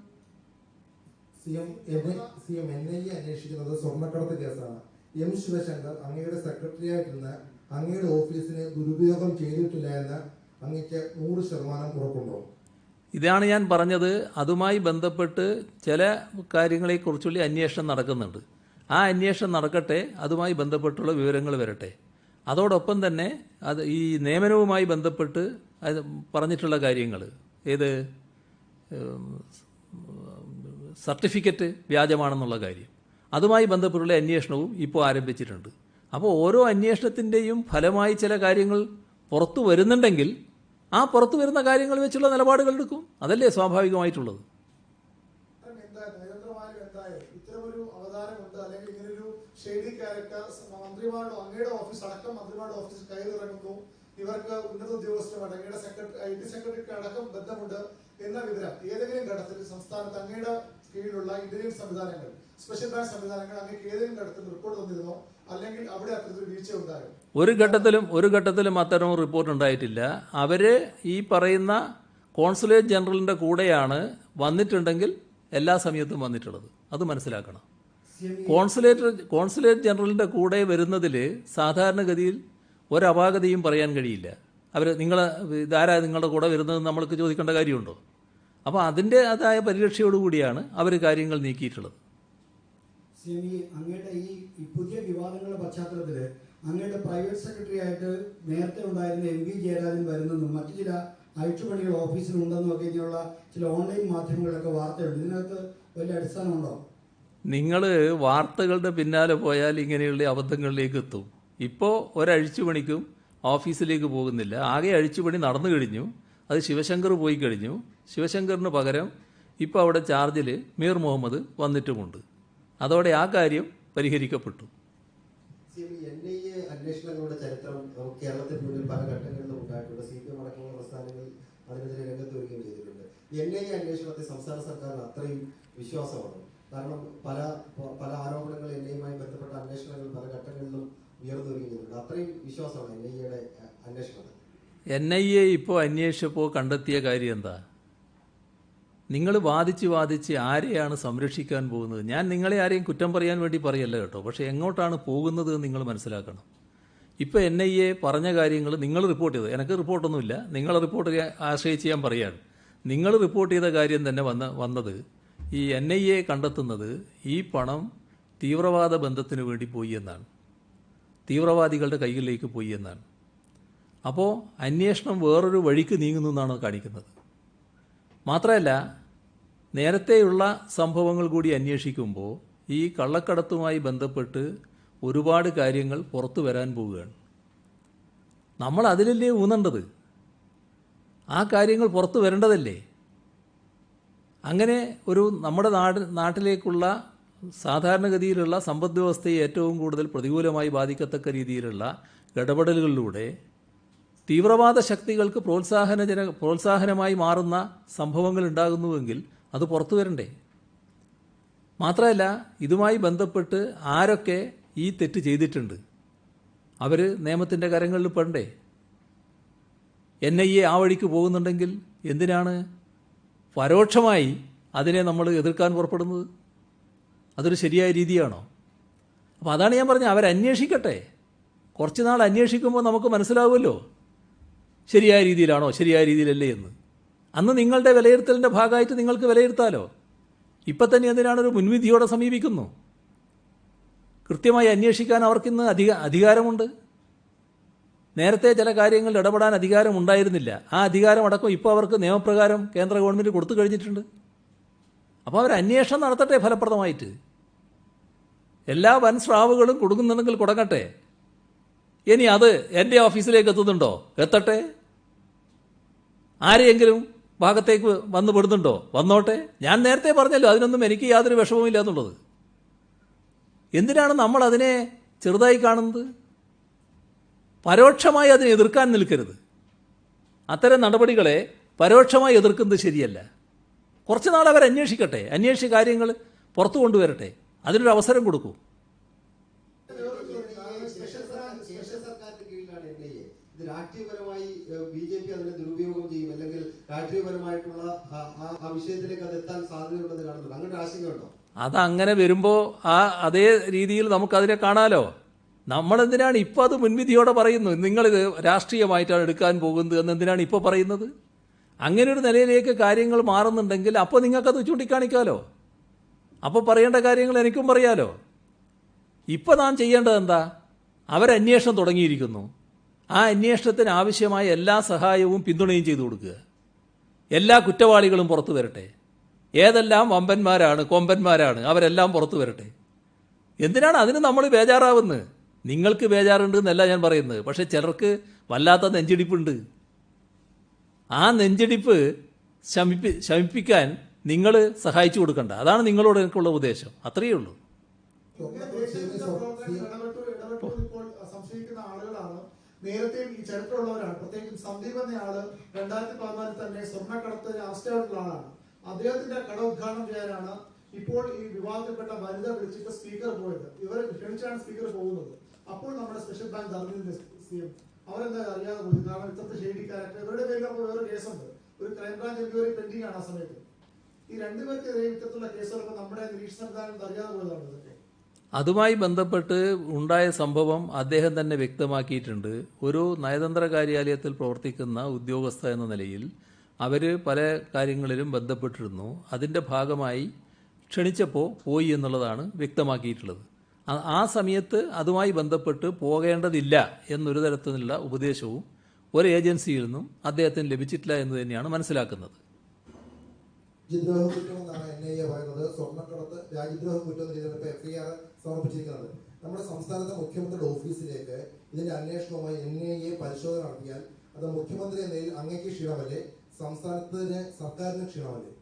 CM NIA അന്വേഷിക്കുന്നത് സ്വർണ്ണക്കടത്ത് കേസാണ്. M ശിവശങ്കർ അങ്ങയുടെ സെക്രട്ടറി ആയിട്ടിരുന്ന അങ്ങയുടെ ഓഫീസിനെ ദുരുപയോഗം ചെയ്തിട്ടില്ല എന്ന് അങ്ങക്ക് 100% ഉറപ്പുണ്ടോ? ഇതാണ് ഞാൻ പറഞ്ഞത്. അതുമായി ബന്ധപ്പെട്ട് ചില കാര്യങ്ങളെക്കുറിച്ചുള്ള അന്വേഷണം നടക്കുന്നുണ്ട്. ആ അന്വേഷണം നടക്കട്ടെ, അതുമായി ബന്ധപ്പെട്ടുള്ള വിവരങ്ങൾ വരട്ടെ. അതോടൊപ്പം തന്നെ ഈ നിയമനവുമായി ബന്ധപ്പെട്ട് അത് പറഞ്ഞിട്ടുള്ള കാര്യങ്ങൾ, ഏത് സർട്ടിഫിക്കറ്റ് വ്യാജമാണെന്നുള്ള കാര്യം, അതുമായി ബന്ധപ്പെട്ടുള്ള അന്വേഷണവും ഇപ്പോൾ ആരംഭിച്ചിട്ടുണ്ട്. അപ്പോൾ ഓരോ അന്വേഷണത്തിൻ്റെയും ഫലമായി ചില കാര്യങ്ങൾ പുറത്തു വരുന്നുണ്ടെങ്കിൽ ആ പുറത്തു വരുന്ന കാര്യങ്ങൾ വെച്ചുള്ള നിലപാടുകൾ എടുക്കും. അതല്ലേ സ്വാഭാവികമായിട്ടുള്ളത്. ഇത്തരമൊരു അവതാരമുണ്ട്, അല്ലെങ്കിൽ ഇങ്ങനൊരു ഷെയ്ഡി ക്യാരക്ടർ മന്ത്രിമാരുടെ, അങ്ങയുടെ ഓഫീസ് അടക്കം മന്ത്രിമാരുടെ ഓഫീസിൽ കയറിയിറങ്ങുന്നു, ഇവർക്ക് ഉന്നത ഉദ്യോഗസ്ഥരുമായിട്ട് അങ്ങയുടെ IT സെക്രട്ടറിക്ക് അടക്കം ബന്ധമുണ്ട് എന്ന വിവരം ഏതെങ്കിലും ഘട്ടത്തിൽ സംസ്ഥാനത്ത് അങ്ങയുടെ കീഴിലുള്ള ഇന്റലിജൻസ് സംവിധാനങ്ങൾ, സ്പെഷ്യൽ ബ്രാഞ്ച് സംവിധാനങ്ങൾ അങ്ങേക്ക് ഏതെങ്കിലും ഘട്ടത്തിൽ റിപ്പോർട്ട് വന്നിരുന്നോ, അല്ലെങ്കിൽ അവിടെ അത്തരത്തിൽ വീഴ്ച ഉണ്ടായോ? ഒരു ഘട്ടത്തിലും അത്തരം റിപ്പോർട്ട് ഉണ്ടായിട്ടില്ല. അവര് ഈ പറയുന്ന കോൺസുലേറ്റ് ജനറലിന്റെ കൂടെയാണ് വന്നിട്ടുണ്ടെങ്കിൽ എല്ലാ സമയത്തും വന്നിട്ടുള്ളത്. അത് മനസ്സിലാക്കണം. കോൺസുലേറ്റ് ജനറലിന്റെ കൂടെ വരുന്നതിൽ സാധാരണഗതിയിൽ ഒരപാകതയും പറയാൻ കഴിയില്ല. ഇതാരാ നിങ്ങളുടെ കൂടെ വരുന്നതെന്ന് നമ്മൾക്ക് ചോദിക്കേണ്ട കാര്യമുണ്ടോ? അപ്പോൾ അതിൻ്റെ അതായ പരിരക്ഷയോടുകൂടിയാണ് അവർ കാര്യങ്ങൾ നീക്കിയിട്ടുള്ളത്. അങ്ങയുടെ ഈ പുതിയ വിവാദങ്ങളുടെ പശ്ചാത്തലത്തിൽ അങ്ങയുടെ പ്രൈവറ്റ് സെക്രട്ടറി ആയിട്ട് നേരത്തെ ഉണ്ടായിരുന്ന MV ജയരാജൻ വരുന്നെന്നും മറ്റു ചില അഴിച്ചുപണികൾ ഓഫീസിലുണ്ടെന്നും ഒക്കെ ഇങ്ങനെയുള്ള ചില ഓൺലൈൻ മാധ്യമങ്ങളിലൊക്കെ വാർത്തയുണ്ട്. ഇതിനകത്ത് വലിയ അടിസ്ഥാനമുണ്ടോ? നിങ്ങൾ വാർത്തകളുടെ പിന്നാലെ പോയാൽ ഇങ്ങനെയുള്ള അബദ്ധങ്ങളിലേക്ക് എത്തും. ഇപ്പോൾ ഒരഴിച്ചുപണിക്കും ഓഫീസിലേക്ക് പോകുന്നില്ല. ആകെ അഴിച്ചുപണി നടന്നു കഴിഞ്ഞു. അത് ശിവശങ്കർ പോയി കഴിഞ്ഞു. ശിവശങ്കറിന് പകരം ഇപ്പോൾ അവിടെ ചാർജിൽ മീർ മുഹമ്മദ് വന്നിട്ടുമുണ്ട്. അതോടെ ആ കാര്യം പരിഹരിക്കപ്പെട്ടു. NIA അന്വേഷണങ്ങളുടെ ചരിത്രം കേരളത്തിന് മുന്നിൽ പല ഘട്ടങ്ങളിലും ഉണ്ടായിട്ടുണ്ട്. CPM അടക്കമുള്ള പ്രസ്ഥാനങ്ങൾ അതിനെതിരെ രംഗത്ത് വരികയും ചെയ്തിട്ടുണ്ട്. NIA അന്വേഷണത്തെ സംസ്ഥാന സർക്കാരിന് അത്രയും വിശ്വാസമാണ്. കാരണം പല ആരോപണങ്ങൾ NIA-യുമായി ബന്ധപ്പെട്ട അന്വേഷണങ്ങൾ പല ഘട്ടങ്ങളിലും ഉയർന്നു വരികയുണ്ട്. അത്രയും വിശ്വാസമാണ് NIA-യുടെ അന്വേഷണത്തിൽ. NIA ഇപ്പോൾ അന്വേഷിച്ചപ്പോൾ കണ്ടെത്തിയ കാര്യം എന്താ? നിങ്ങൾ വാദിച്ച് ആരെയാണ് സംരക്ഷിക്കാൻ പോകുന്നത്? ഞാൻ നിങ്ങളെ ആരെയും കുറ്റം പറയാൻ വേണ്ടി പറയല്ല കേട്ടോ. പക്ഷേ എങ്ങോട്ടാണ് പോകുന്നത് എന്ന് നിങ്ങൾ മനസ്സിലാക്കണം. ഇപ്പോൾ NIA പറഞ്ഞ കാര്യങ്ങൾ നിങ്ങൾ റിപ്പോർട്ട് ചെയ്തത്, എനിക്ക് റിപ്പോർട്ടൊന്നുമില്ല, നിങ്ങളെ റിപ്പോർട്ട് ആശ്രയിച്ച് ഞാൻ പറയാണ്. നിങ്ങൾ റിപ്പോർട്ട് ചെയ്ത കാര്യം തന്നെ വന്നത് ഈ NIA കണ്ടെത്തുന്നത് ഈ പണം തീവ്രവാദ ബന്ധത്തിന് വേണ്ടി പോയി എന്നാണ്, തീവ്രവാദികളുടെ കൈകളിലേക്ക് പോയി എന്നാണ്. അപ്പോൾ അന്വേഷണം വേറൊരു വഴിക്ക് നീങ്ങുന്നു എന്നാണ് കാണിക്കുന്നത്. മാത്രമല്ല, നേരത്തെയുള്ള സംഭവങ്ങൾ കൂടി അന്വേഷിക്കുമ്പോൾ ഈ കള്ളക്കടത്തുമായി ബന്ധപ്പെട്ട് ഒരുപാട് കാര്യങ്ങൾ പുറത്തു വരാൻ പോവുകയാണ്. നമ്മൾ അതിലല്ലേ ഊന്നേണ്ടത്? ആ കാര്യങ്ങൾ പുറത്തു വരേണ്ടതല്ലേ? അങ്ങനെ ഒരു നമ്മുടെ നാട്ടിലേക്കുള്ള സാധാരണഗതിയിലുള്ള സമ്പദ് വ്യവസ്ഥയെ ഏറ്റവും കൂടുതൽ പ്രതികൂലമായി ബാധിക്കത്തക്ക രീതിയിലുള്ള ഇടപെടലുകളിലൂടെ തീവ്രവാദ ശക്തികൾക്ക് പ്രോത്സാഹനമായി മാറുന്ന സംഭവങ്ങൾ ഉണ്ടാകുന്നുവെങ്കിൽ അത് പുറത്തു വരണ്ടേ? മാത്രമല്ല, ഇതുമായി ബന്ധപ്പെട്ട് ആരൊക്കെ ഈ തെറ്റ് ചെയ്തിട്ടുണ്ട് അവർ നിയമത്തിൻ്റെ കരങ്ങളിൽ പെടണ്ടേ? NIA ആ വഴിക്ക് പോകുന്നുണ്ടെങ്കിൽ എന്തിനാണ് പരോക്ഷമായി അതിനെ നമ്മൾ എതിർക്കാൻ പുറപ്പെടുന്നത്? അതൊരു ശരിയായ രീതിയാണോ? അപ്പോൾ അതാണ് ഞാൻ പറഞ്ഞത്, അവരന്വേഷിക്കട്ടെ. കുറച്ച് നാൾ അന്വേഷിക്കുമ്പോൾ നമുക്ക് മനസ്സിലാവുമല്ലോ ശരിയായ രീതിയിലാണോ ശരിയായ രീതിയിലല്ലേ എന്ന്. അന്ന് നിങ്ങളുടെ വിലയിരുത്തലിൻ്റെ ഭാഗമായിട്ട് നിങ്ങൾക്ക് വിലയിരുത്താലോ. ഇപ്പം തന്നെ എന്തിനാണൊരു മുൻവിധിയോടെ സമീപിക്കുന്നു? കൃത്യമായി അന്വേഷിക്കാൻ അവർക്കിന്ന് അധികാരമുണ്ട്. നേരത്തെ ചില കാര്യങ്ങളിൽ ഇടപെടാൻ അധികാരമുണ്ടായിരുന്നില്ല. ആ അധികാരമടക്കം ഇപ്പോൾ അവർക്ക് നിയമപ്രകാരം കേന്ദ്ര ഗവൺമെൻറ് കൊടുത്തു കഴിഞ്ഞിട്ടുണ്ട്. അപ്പോൾ അവർ അന്വേഷണം നടത്തട്ടെ ഫലപ്രദമായിട്ട്. എല്ലാ വൻ സ്രാവുകളും കൊടുക്കുന്നുണ്ടെങ്കിൽ കൊടുക്കട്ടെ. ഇനി അത് എൻ്റെ ഓഫീസിലേക്ക് എത്തുന്നുണ്ടോ? എത്തട്ടെ. ആരെയെങ്കിലും ഭാഗത്തേക്ക് വന്നു പെടുന്നുണ്ടോ? വന്നോട്ടെ. ഞാൻ നേരത്തെ പറഞ്ഞല്ലോ, അതിനൊന്നും എനിക്ക് യാതൊരു വിഷമവുമില്ല എന്നുള്ളത്. എന്തിനാണ് നമ്മൾ അതിനെ ചെറുതായി കാണുന്നത്? പരോക്ഷമായി അതിനെ എതിർക്കാൻ നിൽക്കരുത്. അത്തരം നടപടികളെ പരോക്ഷമായി എതിർക്കുന്നത് ശരിയല്ല. കുറച്ച് നാൾ അവർ അന്വേഷിക്കട്ടെ, അന്വേഷിച്ച കാര്യങ്ങൾ പുറത്തു കൊണ്ടുവരട്ടെ, അതിനൊരു അവസരം കൊടുക്കൂ. രാഷ്ട്രീയപരമായി BJP അതിനെ ദുരുപയോഗം ചെയ്യും, അല്ലെങ്കിൽ രാഷ്ട്രീയപരമായിട്ടുള്ള ആ വിഷയത്തിലേക്ക് അത് എത്താൻ സാധ്യതയുണ്ടെന്ന് കാണുന്നുണ്ട്. അങ്ങനെ ആശങ്കയുണ്ടോ? അതങ്ങനെ വരുമ്പോൾ അതേ രീതിയിൽ നമുക്കതിനെ കാണാലോ. നമ്മളെന്തിനാണ് ഇപ്പോൾ അത് മുൻവിധിയോടെ പറയുന്നു? നിങ്ങളിത് രാഷ്ട്രീയമായിട്ടാണ് എടുക്കാൻ പോകുന്നത് എന്ന് എന്തിനാണ് ഇപ്പോൾ പറയുന്നത്? അങ്ങനെ ഒരു നിലയിലേക്ക് കാര്യങ്ങൾ മാറുന്നുണ്ടെങ്കിൽ അപ്പോൾ നിങ്ങൾക്കത് ചൂണ്ടിക്കാണിക്കാമല്ലോ. അപ്പോൾ പറയേണ്ട കാര്യങ്ങൾ എനിക്കും പറയാലോ. ഇപ്പോൾ നാം ചെയ്യേണ്ടത് എന്താ? അവരന്വേഷണം തുടങ്ങിയിരിക്കുന്നു. ആ അന്വേഷണത്തിന് ആവശ്യമായ എല്ലാ സഹായവും പിന്തുണയും ചെയ്തു കൊടുക്കുക. എല്ലാ കുറ്റവാളികളും പുറത്തു വരട്ടെ. ഏതെല്ലാം വമ്പന്മാരാണ്, കൊമ്പന്മാരാണ്, അവരെല്ലാം പുറത്തു വരട്ടെ. എന്തിനാണ് അതിന് നമ്മൾ ബേജാറാവുന്നത്? നിങ്ങൾക്ക് ബേജാറുണ്ട് എന്നല്ല ഞാൻ പറയുന്നത്. പക്ഷേ ചിലർക്ക് വല്ലാത്ത നെഞ്ചിടിപ്പുണ്ട്. ആ നെഞ്ചിടിപ്പ് ശമിപ്പിക്കാൻ നിങ്ങൾ സഹായിച്ചു കൊടുക്കണ്ട. അതാണ് നിങ്ങളോട് എനിക്കുള്ള ഉപദേശം. അത്രയേ ഉള്ളൂ. ഇപ്പോൾ സംശയിക്കുന്ന ആളുകളാണ്, നേരത്തെയും ഈ ചരിത്രമുള്ളവരാണ്. പ്രത്യേകിച്ചും സന്ദീപ് എന്നയാള് 2014 തന്നെ സ്വർണ്ണക്കടത്തിന് അറസ്റ്റ് ആയിട്ടുള്ള ആളാണ്. അദ്ദേഹത്തിന്റെ കട ഉദ്ഘാടനം ചെയ്യാനാണ് ഇപ്പോൾ ഈ വിവാദത്തിൽപ്പെട്ട വനിത വിളിച്ചിട്ട് സ്പീക്കർ പോയത്. ഇവരെ ക്ഷണിച്ചാണ് സ്പീക്കർ പോകുന്നത്. അപ്പോൾ നമ്മുടെ സ്പെഷ്യൽ ബാങ്ക് അറിഞ്ഞിരുന്ന CM അവരെന്താ അറിയാതെ പോയി. കാരണം ഇത്രത്തെ ഷെയ്ഡി ക്യാരക്ടർ ഇവരുടെ പേരിൽ അപ്പോൾ വേറെ കേസുണ്ട്. ഒരു ക്രൈംബ്രാഞ്ച് എൻക്വയറി പെൻഡിംഗ് ആണ് ആ സമയത്ത്. ഈ രണ്ടുപേർക്കെതിരെ ഇത്തരത്തിലുള്ള കേസുകളൊക്കെ നമ്മുടെ നിരീക്ഷണ സംവിധാനം അറിയാതെ പോയതാണ് ഇതൊക്കെ. അതുമായി ബന്ധപ്പെട്ട് ഉണ്ടായ സംഭവം അദ്ദേഹം തന്നെ വ്യക്തമാക്കിയിട്ടുണ്ട്. ഒരു നയതന്ത്ര കാര്യാലയത്തിൽ പ്രവർത്തിക്കുന്ന ഉദ്യോഗസ്ഥ എന്ന നിലയിൽ അവർ പല കാര്യങ്ങളിലും ബന്ധപ്പെട്ടിരുന്നു. അതിൻ്റെ ഭാഗമായി ക്ഷണിച്ചപ്പോൾ പോയി എന്നുള്ളതാണ് വ്യക്തമാക്കിയിട്ടുള്ളത്. ആ സമയത്ത് അതുമായി ബന്ധപ്പെട്ട് പോകേണ്ടതില്ല എന്നൊരു തരത്തിലുള്ള ഉപദേശവും ഒരു ഏജൻസിയിൽ നിന്നും അദ്ദേഹത്തിന് ലഭിച്ചിട്ടില്ല എന്ന് തന്നെയാണ് മനസ്സിലാക്കുന്നത്. രാജ്യദ്രോഹ കുറ്റം എന്നാണ് NIA പറയുന്നത്. സ്വർണ്ണക്കടത്ത് രാജ്യദ്രോഹ കുറ്റം എന്ന രീതിയിൽ FIR സമർപ്പിച്ചിരിക്കുന്നത്. നമ്മുടെ സംസ്ഥാനത്തെ മുഖ്യമന്ത്രിയുടെ ഓഫീസിലേക്ക് ഇതിന്റെ അന്വേഷണവുമായി NIA പരിശോധന നടത്തിയാൽ അത് മുഖ്യമന്ത്രി എന്ന നിലയിൽ അങ്ങേക്ക് ക്ഷീണമല്ലേ, സംസ്ഥാനത്തിന് സർക്കാരിന് ക്ഷീണമല്ലേ?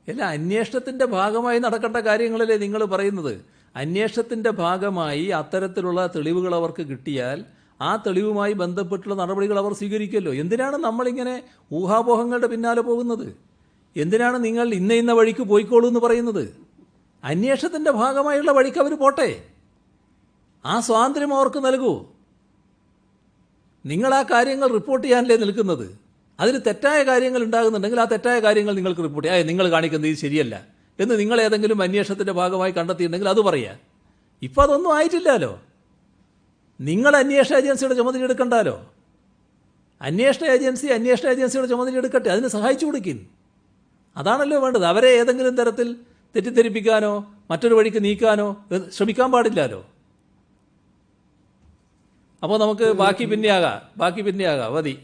അല്ല, അന്വേഷണത്തിന്റെ ഭാഗമായി നടക്കേണ്ട കാര്യങ്ങളല്ലേ നിങ്ങൾ പറയുന്നത്. അന്വേഷണത്തിന്റെ ഭാഗമായി അത്തരത്തിലുള്ള തെളിവുകൾ അവർക്ക് കിട്ടിയാൽ ആ തെളിവുമായി ബന്ധപ്പെട്ടുള്ള നടപടികൾ അവർ സ്വീകരിക്കുമല്ലോ. എന്തിനാണ് നമ്മളിങ്ങനെ ഊഹാപോഹങ്ങളുടെ പിന്നാലെ പോകുന്നത്? എന്തിനാണ് നിങ്ങൾ ഇന്ന വഴിക്ക് പോയിക്കോളൂ എന്ന് പറയുന്നത്? അന്വേഷണത്തിന്റെ ഭാഗമായുള്ള വഴിക്ക് അവർ പോട്ടെ. ആ സ്വാതന്ത്ര്യം അവർക്ക് നൽകൂ. നിങ്ങൾ ആ കാര്യങ്ങൾ റിപ്പോർട്ട് ചെയ്യാനല്ലേ നിൽക്കുന്നത്. അതിന് തെറ്റായ കാര്യങ്ങൾ ഉണ്ടാകുന്നുണ്ടെങ്കിൽ ആ തെറ്റായ കാര്യങ്ങൾ നിങ്ങൾക്ക് റിപ്പോർട്ട് ചെയ്യാം. നിങ്ങൾ കാണിക്കുന്നത് ഇത് ശരിയല്ല എന്ന് നിങ്ങൾ ഏതെങ്കിലും അന്വേഷണത്തിന്റെ ഭാഗമായി കണ്ടെത്തിയിട്ടുണ്ടെങ്കിൽ അത് പറയാം. ഇപ്പം അതൊന്നും ആയിട്ടില്ലല്ലോ. നിങ്ങൾ അന്വേഷണ ഏജൻസിയുടെ ചുമതല എടുക്കണ്ടല്ലോ. അന്വേഷണ ഏജൻസിയുടെ ചുമതല എടുക്കട്ടെ. അതിന് സഹായിച്ചു കൊടുക്കും. അതാണല്ലോ വേണ്ടത്. അവരെ ഏതെങ്കിലും തരത്തിൽ തെറ്റിദ്ധരിപ്പിക്കാനോ മറ്റൊരു വഴിക്ക് നീക്കാനോ ശ്രമിക്കാൻ പാടില്ലല്ലോ. അപ്പോൾ നമുക്ക് ബാക്കി പിന്നെയാകാം മതി.